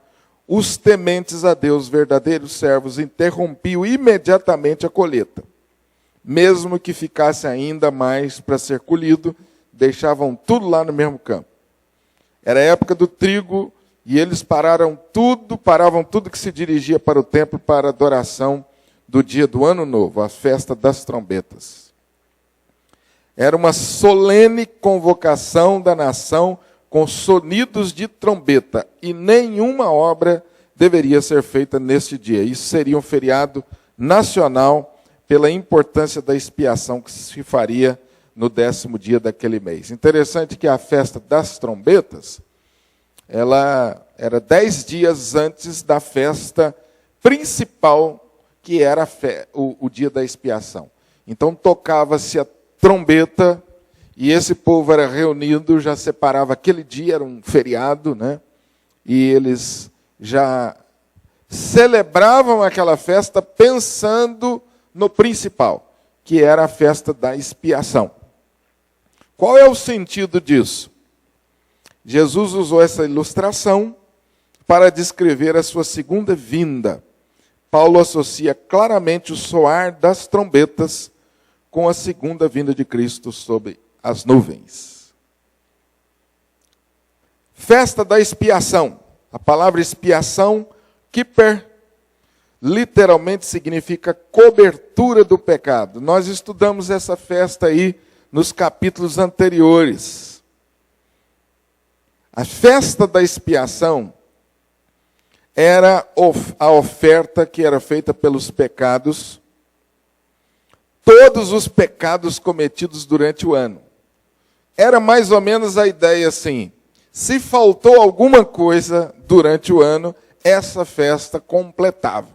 os tementes a Deus, verdadeiros servos, interrompiam imediatamente a colheita. Mesmo que ficasse ainda mais para ser colhido, deixavam tudo lá no mesmo campo. Era a época do trigo e eles paravam tudo que se dirigia para o templo para a adoração do dia do Ano Novo, a festa das trombetas. Era uma solene convocação da nação com sonidos de trombeta, e nenhuma obra deveria ser feita neste dia. Isso seria um feriado nacional pela importância da expiação que se faria no 10º dia daquele mês. Interessante que a festa das trombetas, ela era 10 dias antes da festa principal, que era o dia da expiação. Então tocava-se a trombeta, e esse povo era reunido, já separava aquele dia, era um feriado, né? E eles já celebravam aquela festa pensando no principal, que era a festa da expiação. Qual é o sentido disso? Jesus usou essa ilustração para descrever a sua segunda vinda. Paulo associa claramente o soar das trombetas com a segunda vinda de Cristo sobre as nuvens. Festa da expiação. A palavra expiação, kippur, literalmente significa cobertura do pecado. Nós estudamos essa festa aí nos capítulos anteriores. A festa da expiação era a oferta que era feita pelos pecados, todos os pecados cometidos durante o ano. Era mais ou menos a ideia assim: se faltou alguma coisa durante o ano, essa festa completava.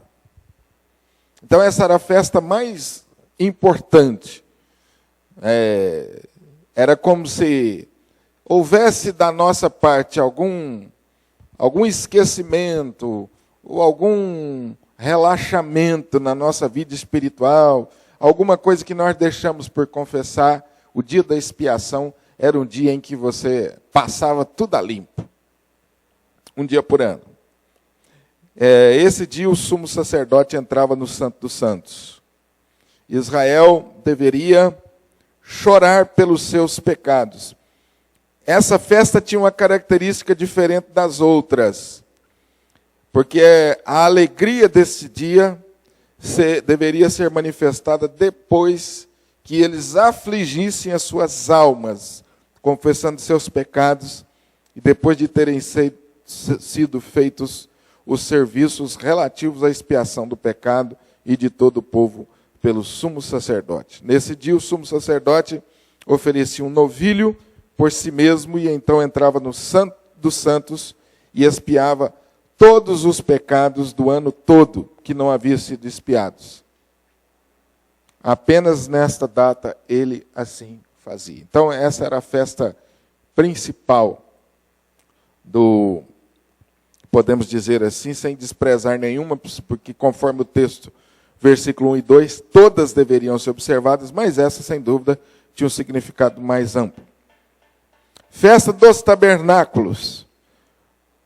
Então essa era a festa mais importante. Era como se houvesse da nossa parte algum esquecimento, ou algum relaxamento na nossa vida espiritual, alguma coisa que nós deixamos por confessar. O dia da expiação era um dia em que você passava tudo a limpo. Um dia por ano. Esse dia o sumo sacerdote entrava no Santo dos Santos. Israel deveria chorar pelos seus pecados. Essa festa tinha uma característica diferente das outras, porque a alegria desse dia deveria ser manifestada depois que eles afligissem as suas almas, confessando seus pecados, e depois de terem sido feitos os serviços relativos à expiação do pecado e de todo o povo pelo sumo sacerdote. Nesse dia o sumo sacerdote oferecia um novilho por si mesmo, e então entrava no Santo dos Santos e expiava todos os pecados do ano todo que não haviam sido expiados. Apenas nesta data ele assim fazia. Então essa era a festa principal podemos dizer assim, sem desprezar nenhuma, porque conforme o texto, versículo 1 e 2, todas deveriam ser observadas, mas essa, sem dúvida, tinha um significado mais amplo. Festa dos tabernáculos,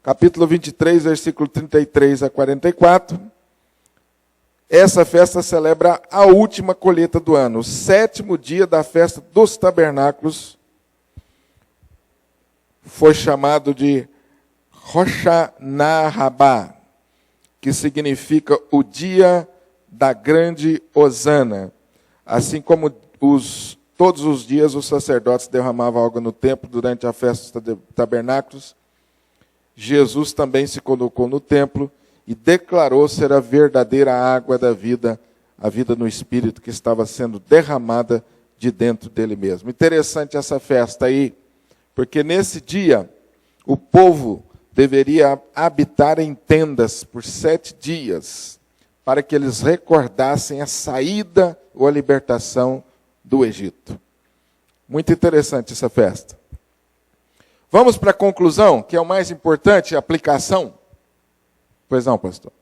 capítulo 23, versículo 33 a 44. Essa festa celebra a última colheita do ano, o 7º dia da festa dos tabernáculos. Foi chamado de Rosh Hashanah, que significa o dia da grande hosana. Assim como todos os dias os sacerdotes derramavam água no templo durante a festa dos tabernáculos, Jesus também se colocou no templo e declarou ser a verdadeira água da vida, a vida no Espírito que estava sendo derramada de dentro dele mesmo. Interessante essa festa aí, porque nesse dia o povo deveria habitar em tendas por 7 dias, para que eles recordassem a saída ou a libertação do Egito. Muito interessante essa festa. Vamos para a conclusão, que é o mais importante, a aplicação. Pois não, pastor?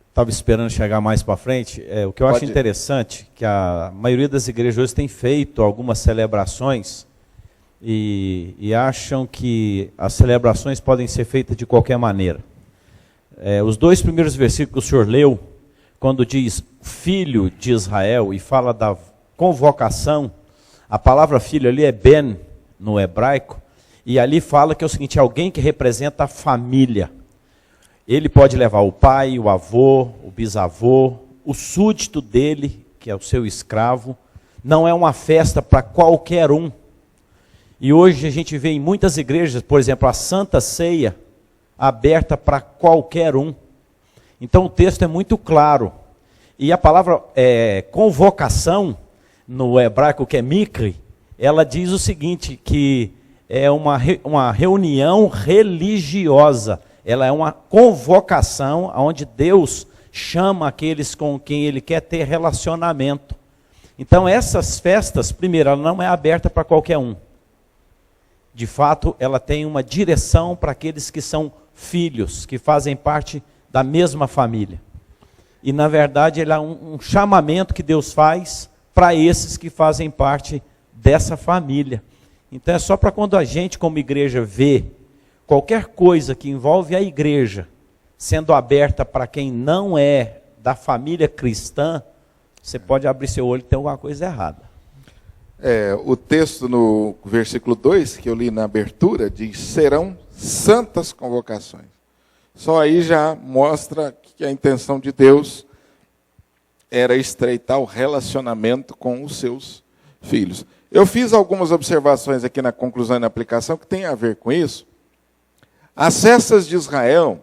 Estava esperando chegar mais para frente. O que eu acho interessante, que a maioria das igrejas hoje tem feito algumas celebrações e acham que as celebrações podem ser feitas de qualquer maneira. Os 2 primeiros versículos que o senhor leu, quando diz filho de Israel e fala da convocação, a palavra filho ali é ben no hebraico, e ali fala que é o seguinte, alguém que representa a família. Ele pode levar o pai, o avô, o bisavô, o súdito dele, que é o seu escravo. Não é uma festa para qualquer um. E hoje a gente vê em muitas igrejas, por exemplo, a Santa Ceia aberta para qualquer um. Então o texto é muito claro. E a palavra convocação, no hebraico que é mikri, ela diz o seguinte, que é uma reunião religiosa. Ela é uma convocação onde Deus chama aqueles com quem Ele quer ter relacionamento. Então essas festas, primeiro, ela não é aberta para qualquer um. De fato, ela tem uma direção para aqueles que são filhos, que fazem parte da mesma família. E na verdade, ela é um chamamento que Deus faz para esses que fazem parte dessa família. Então é só para quando a gente como igreja vê qualquer coisa que envolve a igreja sendo aberta para quem não é da família cristã, você pode abrir seu olho e tem alguma coisa errada. O texto no versículo 2, que eu li na abertura, diz, serão santas convocações. Só aí já mostra que a intenção de Deus era estreitar o relacionamento com os seus filhos. Eu fiz algumas observações aqui na conclusão e na aplicação que tem a ver com isso. As festas de Israel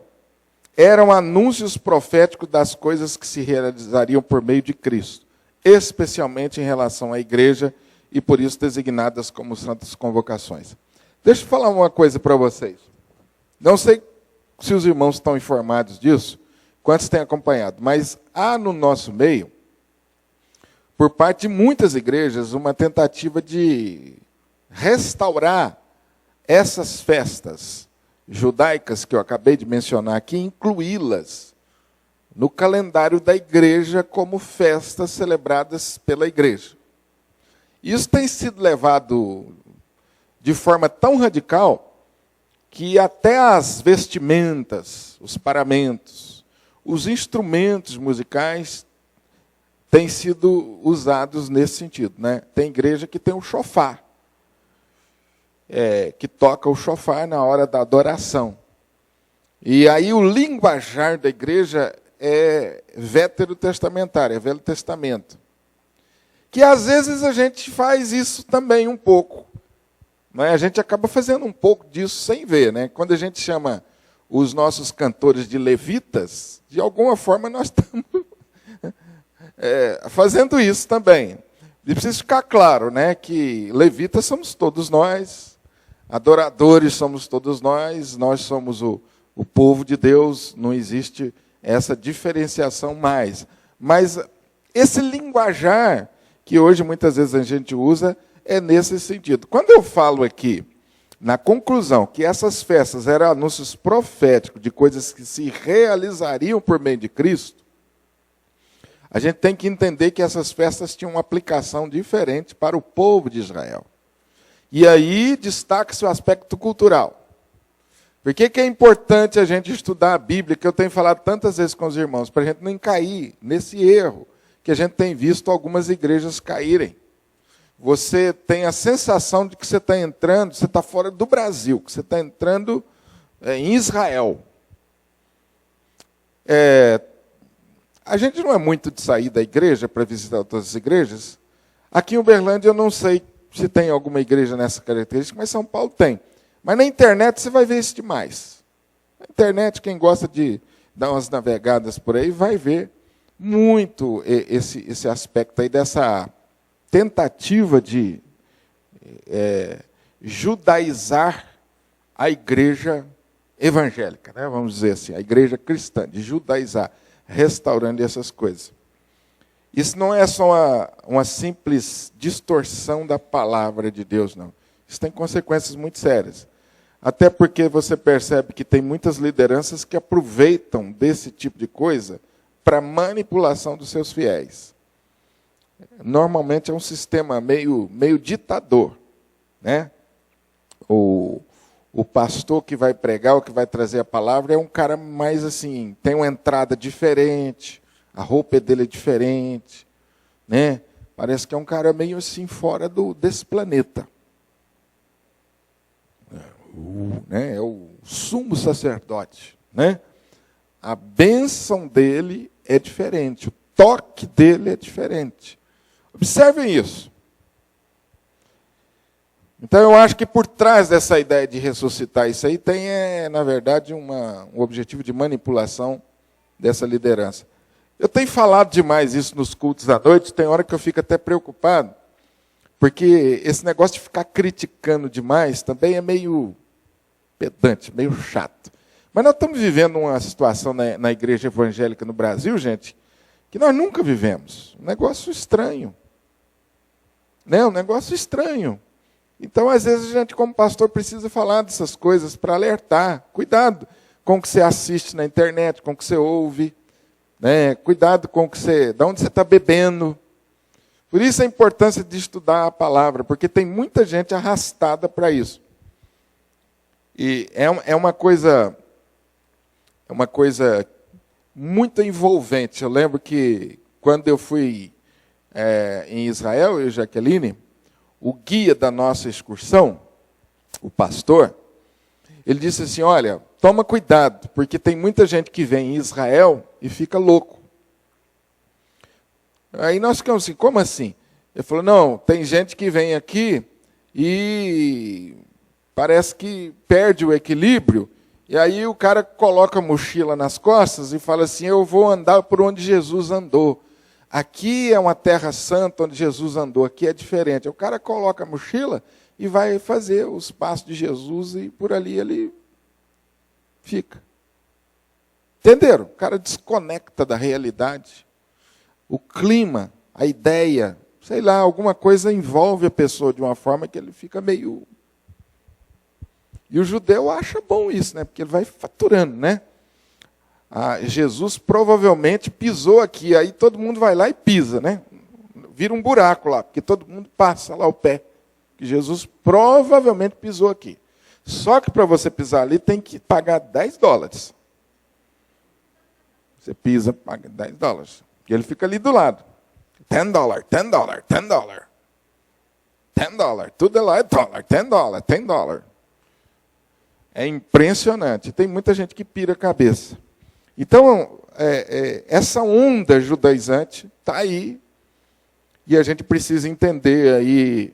eram anúncios proféticos das coisas que se realizariam por meio de Cristo, especialmente em relação à igreja, e por isso designadas como santas convocações. Deixa eu falar uma coisa para vocês. Não sei se os irmãos estão informados disso, quantos têm acompanhado, mas há no nosso meio, por parte de muitas igrejas, uma tentativa de restaurar essas festas judaicas que eu acabei de mencionar aqui, incluí-las no calendário da igreja como festas celebradas pela igreja. Isso tem sido levado de forma tão radical que até as vestimentas, os paramentos, os instrumentos musicais têm sido usados nesse sentido, né? Tem igreja que tem o shofar, que toca o shofar na hora da adoração. E aí o linguajar da igreja é veterotestamentário, é Velho Testamento. Que às vezes a gente faz isso também um pouco. Né? A gente acaba fazendo um pouco disso sem ver. Né? Quando a gente chama os nossos cantores de levitas, de alguma forma nós estamos fazendo isso também. E precisa ficar claro, né, que levitas somos todos nós, adoradores somos todos nós somos o povo de Deus, não existe essa diferenciação mais. Mas esse linguajar que hoje muitas vezes a gente usa é nesse sentido. Quando eu falo aqui, na conclusão, que essas festas eram anúncios proféticos de coisas que se realizariam por meio de Cristo, a gente tem que entender que essas festas tinham uma aplicação diferente para o povo de Israel. E aí destaca-se o aspecto cultural. Por que é importante a gente estudar a Bíblia, que eu tenho falado tantas vezes com os irmãos, para a gente não cair nesse erro que a gente tem visto algumas igrejas caírem. Você tem a sensação de que você está entrando, você está fora do Brasil, que você está entrando em Israel. A gente não é muito de sair da igreja para visitar outras igrejas. Aqui em Uberlândia eu não sei se tem alguma igreja nessa característica, mas São Paulo tem. Mas na internet você vai ver isso demais. Na internet, quem gosta de dar umas navegadas por aí, vai ver muito esse aspecto aí dessa tentativa de judaizar a igreja evangélica, né? Vamos dizer assim, a igreja cristã, de judaizar, restaurando essas coisas. Isso não é só uma simples distorção da palavra de Deus, não. Isso tem consequências muito sérias. Até porque você percebe que tem muitas lideranças que aproveitam desse tipo de coisa para manipulação dos seus fiéis. Normalmente é um sistema meio ditador, né? O pastor que vai pregar, o que vai trazer a palavra, é um cara mais assim, tem uma entrada diferente, a roupa dele é diferente, né? Parece que é um cara meio assim fora desse planeta. Né? É o sumo sacerdote, né? A bênção dele é diferente, o toque dele é diferente. Observem isso. Então eu acho que por trás dessa ideia de ressuscitar isso aí tem, na verdade, um objetivo de manipulação dessa liderança. Eu tenho falado demais isso nos cultos à noite, tem hora que eu fico até preocupado, porque esse negócio de ficar criticando demais também é meio pedante, meio chato. Mas nós estamos vivendo uma situação na igreja evangélica no Brasil, gente, que nós nunca vivemos. Um negócio estranho. Né? Um negócio estranho. Então, às vezes, a gente, como pastor, precisa falar dessas coisas para alertar. Cuidado com o que você assiste na internet, com o que você ouve. Né? Cuidado com o que de onde você está bebendo. Por isso a importância de estudar a palavra, porque tem muita gente arrastada para isso. E é uma coisa muito envolvente. Eu lembro que quando eu fui em Israel, eu e Jaqueline, o guia da nossa excursão, o pastor, ele disse assim, olha, toma cuidado, porque tem muita gente que vem em Israel e fica louco. Aí nós ficamos assim, como assim? Ele falou, não, tem gente que vem aqui e parece que perde o equilíbrio, e aí o cara coloca a mochila nas costas e fala assim, eu vou andar por onde Jesus andou. Aqui é uma terra santa onde Jesus andou, aqui é diferente. O cara coloca a mochila e vai fazer os passos de Jesus e por ali ele fica. Entenderam? O cara desconecta da realidade. O clima, a ideia, sei lá, alguma coisa envolve a pessoa de uma forma que ele fica meio... E o judeu acha bom isso, né? Porque ele vai faturando, né? Jesus provavelmente pisou aqui, aí todo mundo vai lá e pisa, né? Vira um buraco lá, porque todo mundo passa lá o pé. Que Jesus provavelmente pisou aqui. Só que para você pisar ali tem que pagar $10. Você pisa, paga $10. E ele fica ali do lado. $10, $10, $10. $10, tudo lá é dólar, $10, $10. É impressionante. Tem muita gente que pira a cabeça. Então, essa onda judaizante está aí. E a gente precisa entender aí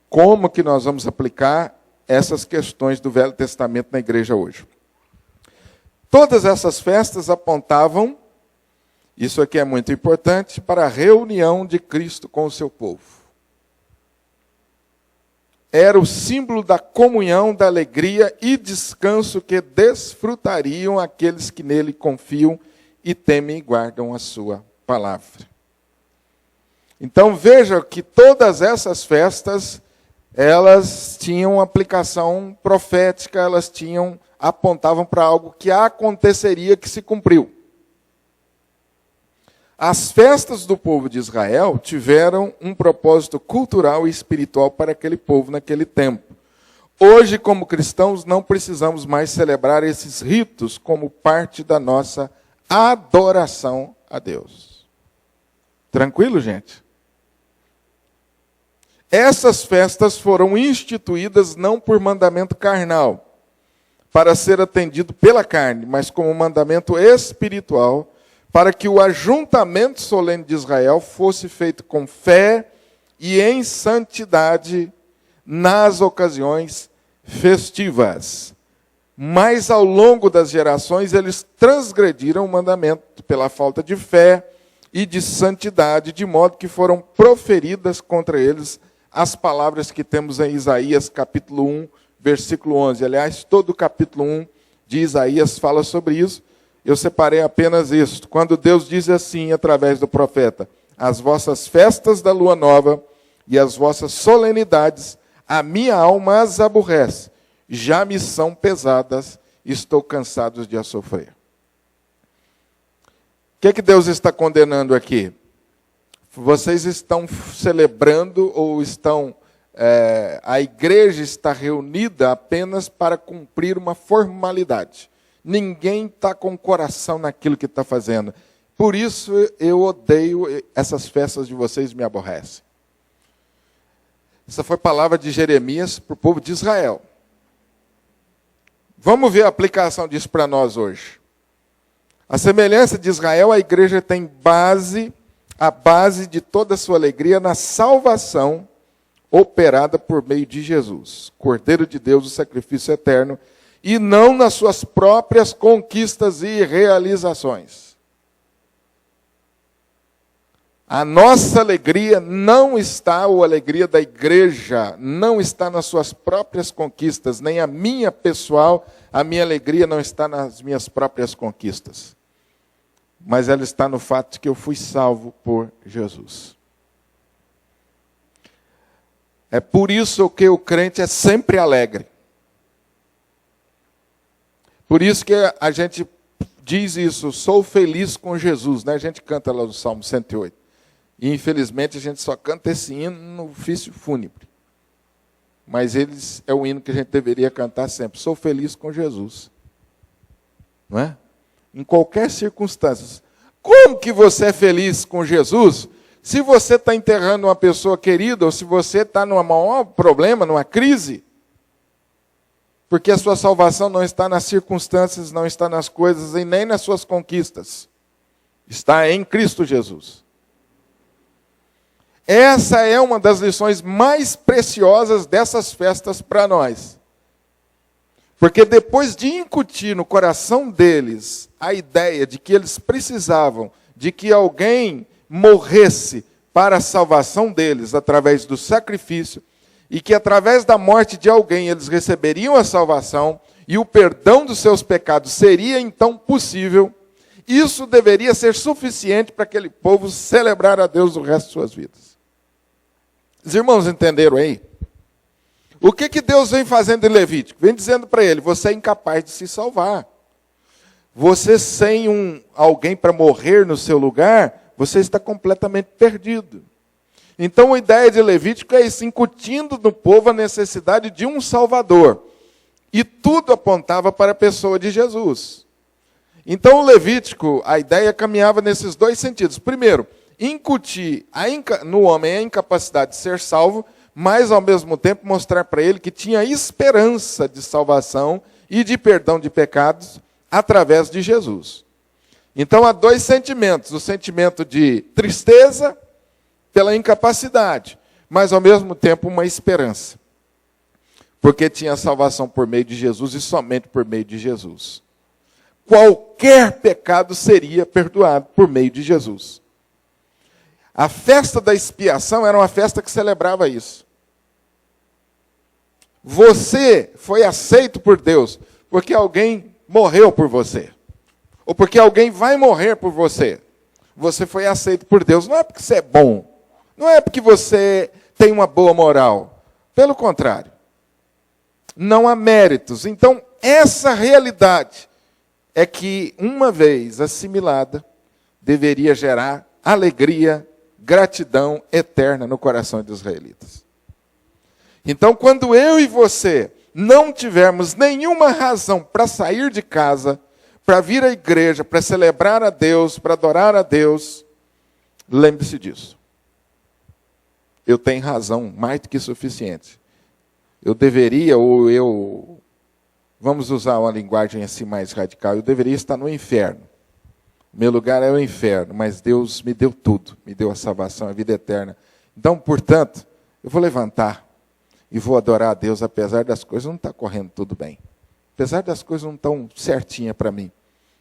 como que nós vamos aplicar essas questões do Velho Testamento na igreja hoje. Todas essas festas apontavam, isso aqui é muito importante, para a reunião de Cristo com o seu povo. Era o símbolo da comunhão, da alegria e descanso que desfrutariam aqueles que nele confiam e temem e guardam a sua palavra. Então veja que todas essas festas, elas tinham aplicação profética, elas apontavam para algo que aconteceria, que se cumpriu. As festas do povo de Israel tiveram um propósito cultural e espiritual para aquele povo naquele tempo. Hoje, como cristãos, não precisamos mais celebrar esses ritos como parte da nossa adoração a Deus. Tranquilo, gente? Essas festas foram instituídas não por mandamento carnal, para ser atendido pela carne, mas como mandamento espiritual, para que o ajuntamento solene de Israel fosse feito com fé e em santidade nas ocasiões festivas. Mas ao longo das gerações eles transgrediram o mandamento pela falta de fé e de santidade, de modo que foram proferidas contra eles as palavras que temos em Isaías capítulo 1, versículo 11. Aliás, todo o capítulo 1 de Isaías fala sobre isso. Eu separei apenas isto. Quando Deus diz assim, através do profeta: as vossas festas da lua nova e as vossas solenidades, a minha alma as aborrece, já me são pesadas, estou cansado de as sofrer. O que é que Deus está condenando aqui? Vocês estão celebrando ou a igreja está reunida apenas para cumprir uma formalidade. Ninguém está com o coração naquilo que está fazendo. Por isso eu odeio essas festas de vocês, me aborrecem. Essa foi a palavra de Jeremias para o povo de Israel. Vamos ver a aplicação disso para nós hoje. A semelhança de Israel, a igreja tem a base de toda a sua alegria na salvação operada por meio de Jesus, Cordeiro de Deus, o sacrifício eterno, e não nas suas próprias conquistas e realizações. A nossa alegria não está, ou a alegria da igreja, não está nas suas próprias conquistas, nem a minha pessoal, a minha alegria não está nas minhas próprias conquistas. Mas ela está no fato de que eu fui salvo por Jesus. É por isso que o crente é sempre alegre. Por isso que a gente diz isso, sou feliz com Jesus, né? A gente canta lá no Salmo 108. E infelizmente a gente só canta esse hino no ofício fúnebre. Mas é o hino que a gente deveria cantar sempre. Sou feliz com Jesus. Não é? Em qualquer circunstância. Como que você é feliz com Jesus se você está enterrando uma pessoa querida ou se você está num maior problema, numa crise? Porque a sua salvação não está nas circunstâncias, não está nas coisas e nem nas suas conquistas. Está em Cristo Jesus. Essa é uma das lições mais preciosas dessas festas para nós. Porque depois de incutir no coração deles a ideia de que eles precisavam de que alguém morresse para a salvação deles através do sacrifício, e que através da morte de alguém eles receberiam a salvação, e o perdão dos seus pecados seria então possível, isso deveria ser suficiente para aquele povo celebrar a Deus o resto de suas vidas. Os irmãos entenderam aí? O que Deus vem fazendo em Levítico? Vem dizendo para ele, você é incapaz de se salvar. Você sem alguém para morrer no seu lugar, você está completamente perdido. Então a ideia de Levítico é isso, incutindo no povo a necessidade de um Salvador. E tudo apontava para a pessoa de Jesus. Então o Levítico, a ideia caminhava nesses dois sentidos. Primeiro, incutir no homem a incapacidade de ser salvo, mas ao mesmo tempo mostrar para ele que tinha esperança de salvação e de perdão de pecados através de Jesus. Então há dois sentimentos, o sentimento de tristeza pela incapacidade, mas ao mesmo tempo uma esperança. Porque tinha salvação por meio de Jesus e somente por meio de Jesus. Qualquer pecado seria perdoado por meio de Jesus. A festa da expiação era uma festa que celebrava isso. Você foi aceito por Deus porque alguém morreu por você. Ou porque alguém vai morrer por você. Você foi aceito por Deus. Não é porque você é bom. Não é porque você tem uma boa moral. Pelo contrário. Não há méritos. Então, essa realidade é que, uma vez assimilada, deveria gerar alegria, gratidão eterna no coração dos israelitas. Então, quando eu e você não tivermos nenhuma razão para sair de casa, para vir à igreja, para celebrar a Deus, para adorar a Deus, lembre-se disso. Eu tenho razão mais do que suficiente. Eu deveria, vamos usar uma linguagem assim mais radical, eu deveria estar no inferno. Meu lugar é o inferno, mas Deus me deu tudo, me deu a salvação, a vida eterna. Então, portanto, eu vou levantar e vou adorar a Deus, apesar das coisas não estar correndo tudo bem. Apesar das coisas não estão certinhas para mim.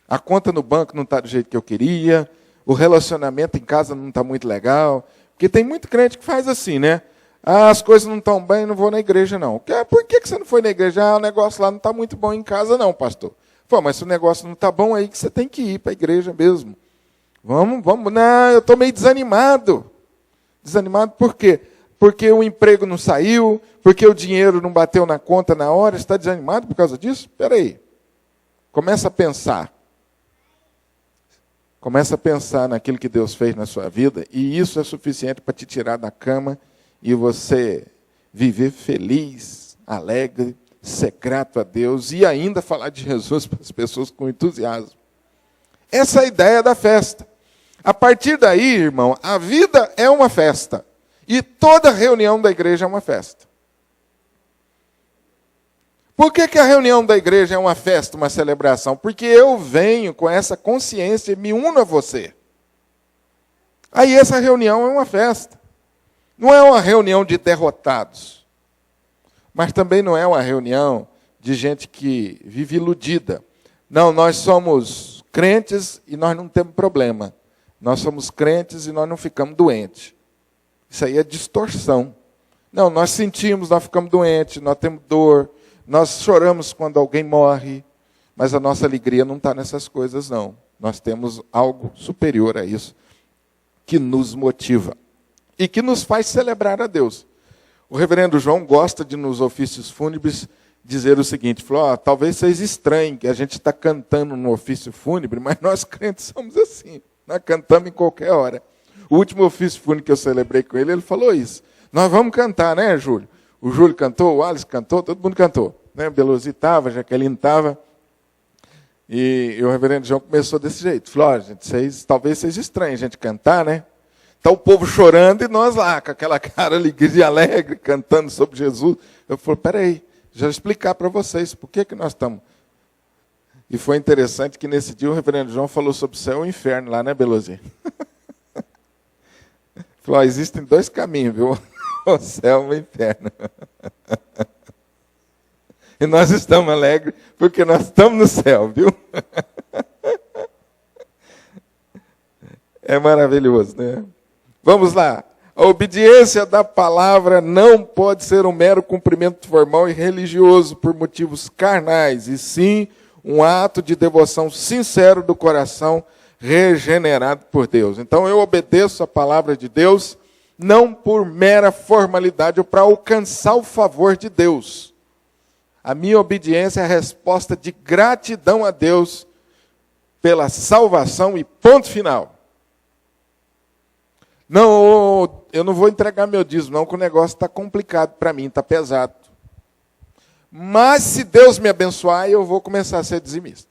A conta no banco não está do jeito que eu queria, o relacionamento em casa não está muito legal. Porque tem muito crente que faz assim, né? Ah, as coisas não estão bem, não vou na igreja, não. Por que você não foi na igreja? Ah, o negócio lá não está muito bom em casa, não, pastor. Pô, mas se o negócio não está bom, aí que você tem que ir para a igreja mesmo. Vamos. Não, eu estou meio desanimado. Desanimado por quê? Porque o emprego não saiu, porque o dinheiro não bateu na conta na hora. Você está desanimado por causa disso? Espera aí. Começa a pensar. Começa a pensar naquilo que Deus fez na sua vida, e isso é suficiente para te tirar da cama e você viver feliz, alegre, ser grato a Deus e ainda falar de Jesus para as pessoas com entusiasmo. Essa é a ideia da festa. A partir daí, irmão, a vida é uma festa. E toda reunião da igreja é uma festa. Por que a reunião da igreja é uma festa, uma celebração? Porque eu venho com essa consciência e me uno a você. Aí essa reunião é uma festa. Não é uma reunião de derrotados. Mas também não é uma reunião de gente que vive iludida. Não, nós somos crentes e nós não temos problema. Nós somos crentes e nós não ficamos doentes. Isso aí é distorção. Não, nós sentimos, nós ficamos doentes, nós temos dor. Nós choramos quando alguém morre, mas a nossa alegria não está nessas coisas, não. Nós temos algo superior a isso, que nos motiva e que nos faz celebrar a Deus. O reverendo João gosta de, nos ofícios fúnebres, dizer o seguinte, falou, talvez vocês estranhem que a gente está cantando no ofício fúnebre, mas nós crentes somos assim, nós cantamos em qualquer hora. O último ofício fúnebre que eu celebrei com ele, ele falou isso. Nós vamos cantar, né, Júlio? O Júlio cantou, o Alisson cantou, todo mundo cantou. Né? Belosi estava, Jaqueline estava. E o reverendo João começou desse jeito. Falou, gente, talvez vocês estranhem a gente cantar, né? Está o povo chorando e nós lá, com aquela cara alegria alegre, cantando sobre Jesus. Eu falei, peraí, já vou explicar para vocês por que nós estamos. E foi interessante que nesse dia o reverendo João falou sobre o céu e o inferno lá, né, Belosi? Falou, existem dois caminhos, viu? O céu e o inferno. E nós estamos alegres porque nós estamos no céu, viu? É maravilhoso, né? Vamos lá. A obediência da palavra não pode ser um mero cumprimento formal e religioso por motivos carnais, e sim um ato de devoção sincero do coração regenerado por Deus. Então eu obedeço a palavra de Deus não por mera formalidade ou para alcançar o favor de Deus. A minha obediência é a resposta de gratidão a Deus pela salvação e ponto final. Não, eu não vou entregar meu dízimo, não, que o negócio está complicado para mim, está pesado. Mas se Deus me abençoar, eu vou começar a ser dizimista.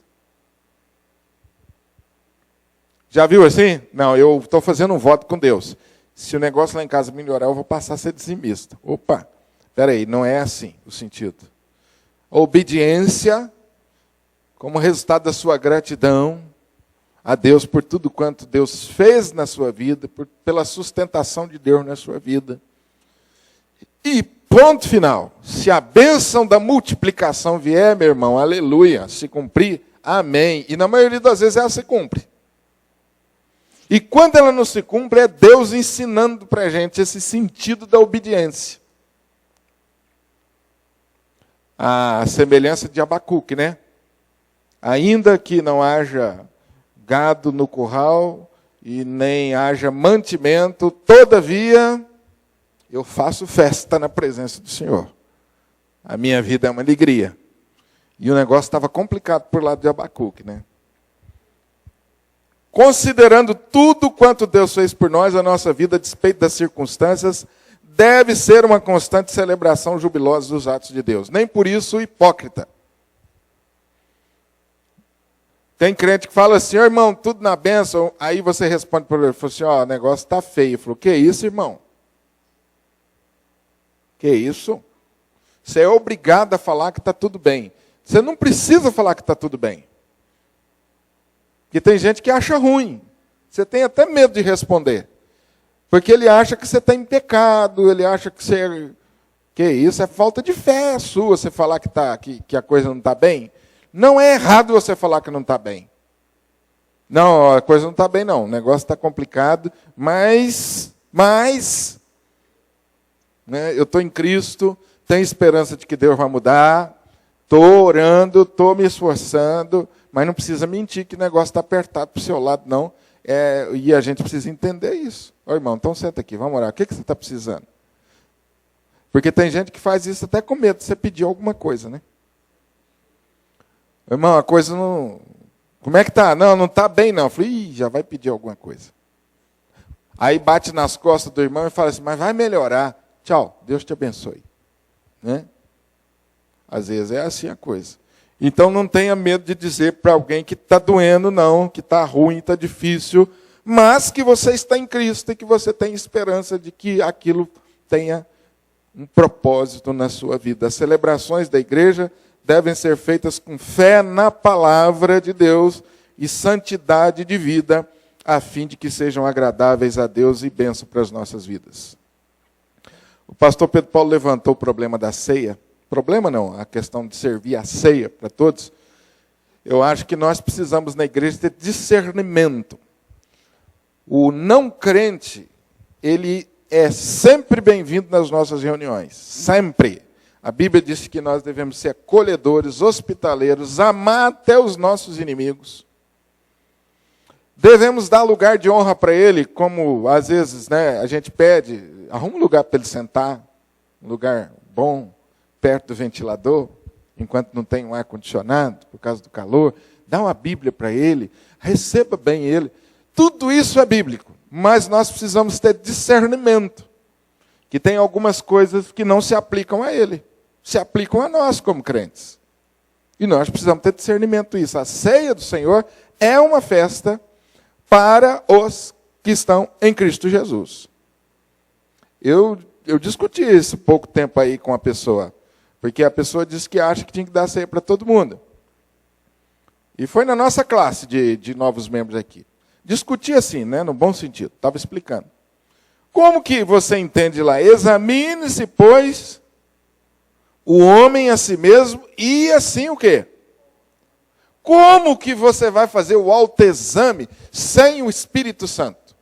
Já viu assim? Não, eu estou fazendo um voto com Deus. Se o negócio lá em casa melhorar, eu vou passar a ser dizimista. Opa, peraí, não é assim o sentido. A obediência, como resultado da sua gratidão a Deus por tudo quanto Deus fez na sua vida, pela sustentação de Deus na sua vida. E ponto final. Se a bênção da multiplicação vier, meu irmão, aleluia, se cumprir, amém. E na maioria das vezes ela se cumpre. E quando ela não se cumpre, é Deus ensinando para a gente esse sentido da obediência. A semelhança de Abacuque, né? Ainda que não haja gado no curral e nem haja mantimento, todavia eu faço festa na presença do Senhor. A minha vida é uma alegria. E o negócio estava complicado por lado de Abacuque, né? Considerando tudo quanto Deus fez por nós, a nossa vida, a despeito das circunstâncias, deve ser uma constante celebração jubilosa dos atos de Deus. Nem por isso hipócrita. Tem crente que fala assim, irmão, tudo na bênção. Aí você responde para ele, fala assim, o negócio está feio. Falou, que isso, irmão? Que isso? Você é obrigado a falar que está tudo bem. Você não precisa falar que está tudo bem. Porque tem gente que acha ruim. Você tem até medo de responder. Porque ele acha que você está em pecado, ele acha que você... Que isso? É falta de fé sua você falar que a coisa não está bem. Não é errado você falar que não está bem. Não, a coisa não está bem não, o negócio está complicado, mas né, eu estou em Cristo, tenho esperança de que Deus vai mudar, estou orando, estou me esforçando, mas não precisa mentir que o negócio está apertado para o seu lado, não. E a gente precisa entender isso. Ô, irmão, então senta aqui, vamos orar. O que você está precisando? Porque tem gente que faz isso até com medo de você pedir alguma coisa, né? Irmão, a coisa não... Como é que está? Não está bem não. Eu falei, já vai pedir alguma coisa. Aí bate nas costas do irmão e fala assim, mas vai melhorar. Tchau, Deus te abençoe. Né? Às vezes é assim a coisa. Então não tenha medo de dizer para alguém que está doendo, não, que está ruim, está difícil, mas que você está em Cristo e que você tem esperança de que aquilo tenha um propósito na sua vida. As celebrações da igreja devem ser feitas com fé na palavra de Deus e santidade de vida, a fim de que sejam agradáveis a Deus e bênção para as nossas vidas. O pastor Pedro Paulo levantou o problema da ceia. Problema não, a questão de servir a ceia para todos. Eu acho que nós precisamos na igreja ter discernimento. O não crente, ele é sempre bem-vindo nas nossas reuniões, sempre. A Bíblia diz que nós devemos ser acolhedores, hospitaleiros, amar até os nossos inimigos. Devemos dar lugar de honra para ele, como às vezes, né, a gente pede, arruma um lugar para ele sentar, um lugar bom, perto do ventilador, enquanto não tem um ar-condicionado, por causa do calor, dá uma Bíblia para ele, receba bem ele. Tudo isso é bíblico, mas nós precisamos ter discernimento, que tem algumas coisas que não se aplicam a ele, se aplicam a nós como crentes. E nós precisamos ter discernimento disso. A ceia do Senhor é uma festa para os que estão em Cristo Jesus. Eu discuti esse pouco tempo aí com a pessoa, porque a pessoa disse que acha que tinha que dar ceia para todo mundo. E foi na nossa classe de novos membros aqui. Discuti assim, né, no bom sentido, estava explicando. Como que você entende lá? Examine-se, pois, o homem a si mesmo e assim o quê? Como que você vai fazer o autoexame sem o Espírito Santo?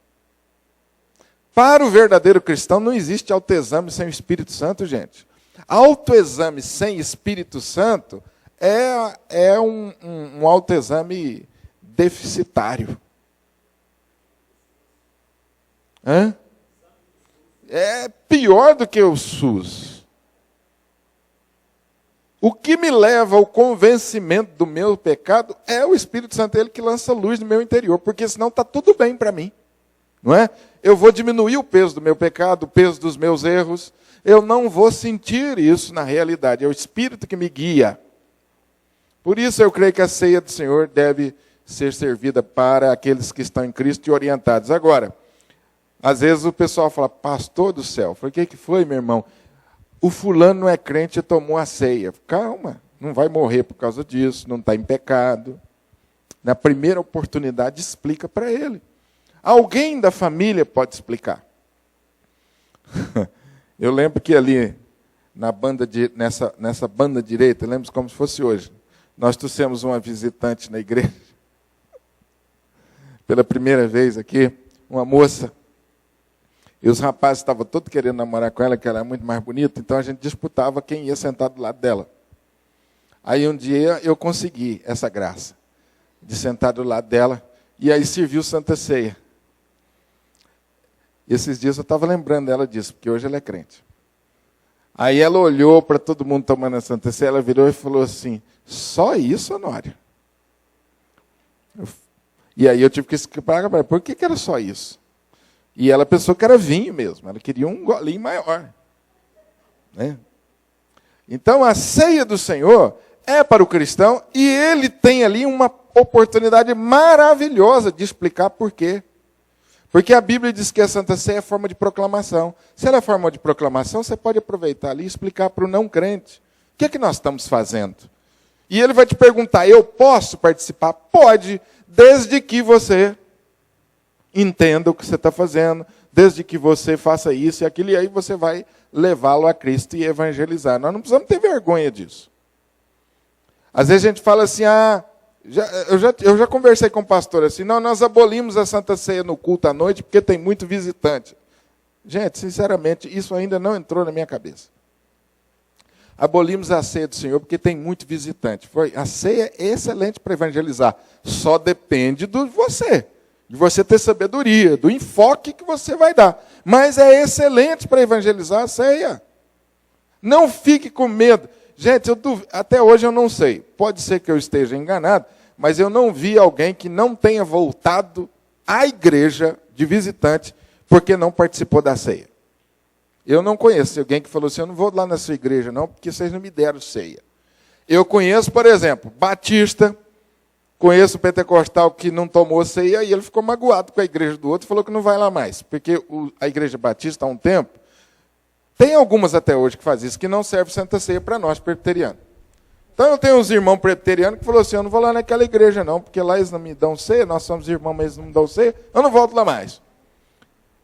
Para o verdadeiro cristão não existe autoexame sem o Espírito Santo, gente. Autoexame sem Espírito Santo é um autoexame deficitário. Hã? É pior do que o SUS. O que me leva ao convencimento do meu pecado é o Espírito Santo, ele que lança luz no meu interior, porque senão está tudo bem para mim, não é? Eu vou diminuir o peso do meu pecado, o peso dos meus erros, eu não vou sentir isso na realidade, é o Espírito que me guia. Por isso eu creio que a ceia do Senhor deve ser servida para aqueles que estão em Cristo e orientados. Agora, às vezes o pessoal fala, pastor do céu, o que foi, meu irmão? O fulano não é crente e tomou a ceia. Calma, não vai morrer por causa disso, não está em pecado. Na primeira oportunidade, explica para ele. Alguém da família pode explicar. Eu lembro que ali, nessa banda direita, lembro como se fosse hoje, nós trouxemos uma visitante na igreja, pela primeira vez aqui, uma moça. E os rapazes estavam todos querendo namorar com ela, que ela é muito mais bonita, então a gente disputava quem ia sentar do lado dela. Aí um dia eu consegui essa graça, de sentar do lado dela, e aí serviu Santa Ceia. E esses dias eu estava lembrando dela disso, porque hoje ela é crente. Aí ela olhou para todo mundo tomando a Santa Ceia, ela virou e falou assim, só isso, Honório? E aí eu tive que explicar para ela, por que era só isso? E ela pensou que era vinho mesmo, ela queria um golinho maior. Né? Então a ceia do Senhor é para o cristão e ele tem ali uma oportunidade maravilhosa de explicar por quê. Porque a Bíblia diz que a Santa Ceia é forma de proclamação. Se ela é forma de proclamação, você pode aproveitar ali e explicar para o não crente. O que é que nós estamos fazendo? E ele vai te perguntar, eu posso participar? Pode, desde que você entenda o que você está fazendo, desde que você faça isso e aquilo, e aí você vai levá-lo a Cristo e evangelizar. Nós não precisamos ter vergonha disso. Às vezes a gente fala assim, Eu já conversei com o pastor assim, não, nós abolimos a Santa Ceia no culto à noite porque tem muito visitante. Gente, sinceramente, isso ainda não entrou na minha cabeça. Abolimos a ceia do Senhor porque tem muito visitante. A ceia é excelente para evangelizar. Só depende de você ter sabedoria, do enfoque que você vai dar. Mas é excelente para evangelizar a ceia. Não fique com medo. Gente, até hoje eu não sei. Pode ser que eu esteja enganado, mas eu não vi alguém que não tenha voltado à igreja de visitante porque não participou da ceia. Eu não conheço alguém que falou assim, eu não vou lá na sua igreja não, porque vocês não me deram ceia. Eu conheço, por exemplo, batista, conheço pentecostal que não tomou ceia e ele ficou magoado com a igreja do outro e falou que não vai lá mais. Porque a igreja batista, há um tempo, tem algumas até hoje que fazem isso, que não serve Santa Ceia para nós, presbiterianos. Então eu tenho uns irmãos presbiterianos que falaram assim, eu não vou lá naquela igreja não, porque lá eles não me dão ceia, nós somos irmãos, mas eles não me dão ceia, eu não volto lá mais.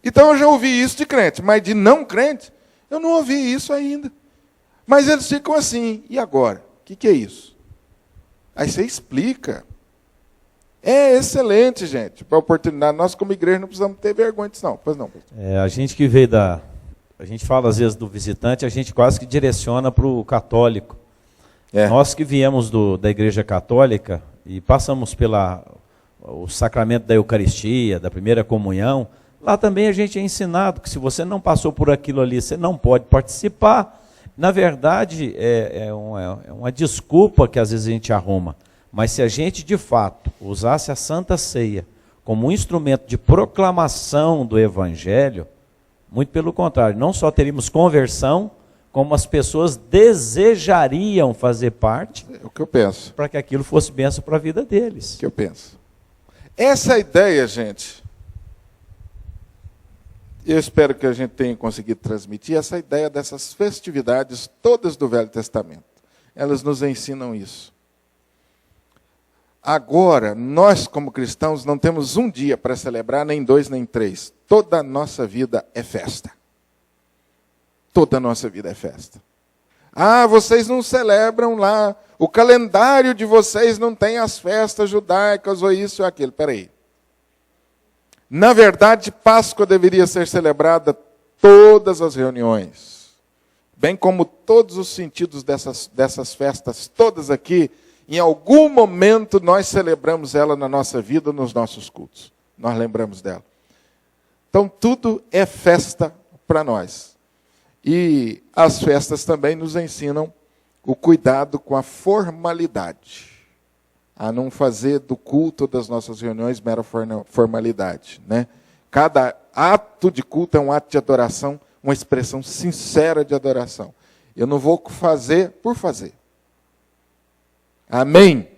Então eu já ouvi isso de crente, mas de não crente, eu não ouvi isso ainda. Mas eles ficam assim, e agora? O que é isso? Aí você explica. É excelente, gente, para a oportunidade. Nós, como igreja, não precisamos ter vergonha disso, não. Pois não. A gente que veio a gente fala às vezes do visitante, a gente quase que direciona para o católico. Nós que viemos da igreja católica e passamos o sacramento da Eucaristia, da primeira comunhão, lá também a gente é ensinado que se você não passou por aquilo ali, você não pode participar. Na verdade, é uma desculpa que às vezes a gente arruma. Mas se a gente, de fato, usasse a Santa Ceia como um instrumento de proclamação do Evangelho, muito pelo contrário, não só teríamos conversão, como as pessoas desejariam fazer parte. É o que eu penso. Para que aquilo fosse bênção para a vida deles. O que eu penso. Essa ideia, gente, eu espero que a gente tenha conseguido transmitir essa ideia dessas festividades todas do Velho Testamento. Elas nos ensinam isso. Agora, nós como cristãos não temos um dia para celebrar, nem 2, nem 3. Toda a nossa vida é festa. Toda a nossa vida é festa. Ah, vocês não celebram lá, o calendário de vocês não tem as festas judaicas ou isso ou aquilo. Espera aí. Na verdade, Páscoa deveria ser celebrada todas as reuniões. Bem como todos os sentidos dessas festas, todas aqui, em algum momento nós celebramos ela na nossa vida, nos nossos cultos. Nós lembramos dela. Então, tudo é festa para nós. E as festas também nos ensinam o cuidado com a formalidade. A não fazer do culto das nossas reuniões mera formalidade. Né? Cada ato de culto é um ato de adoração, uma expressão sincera de adoração. Eu não vou fazer por fazer. Amém?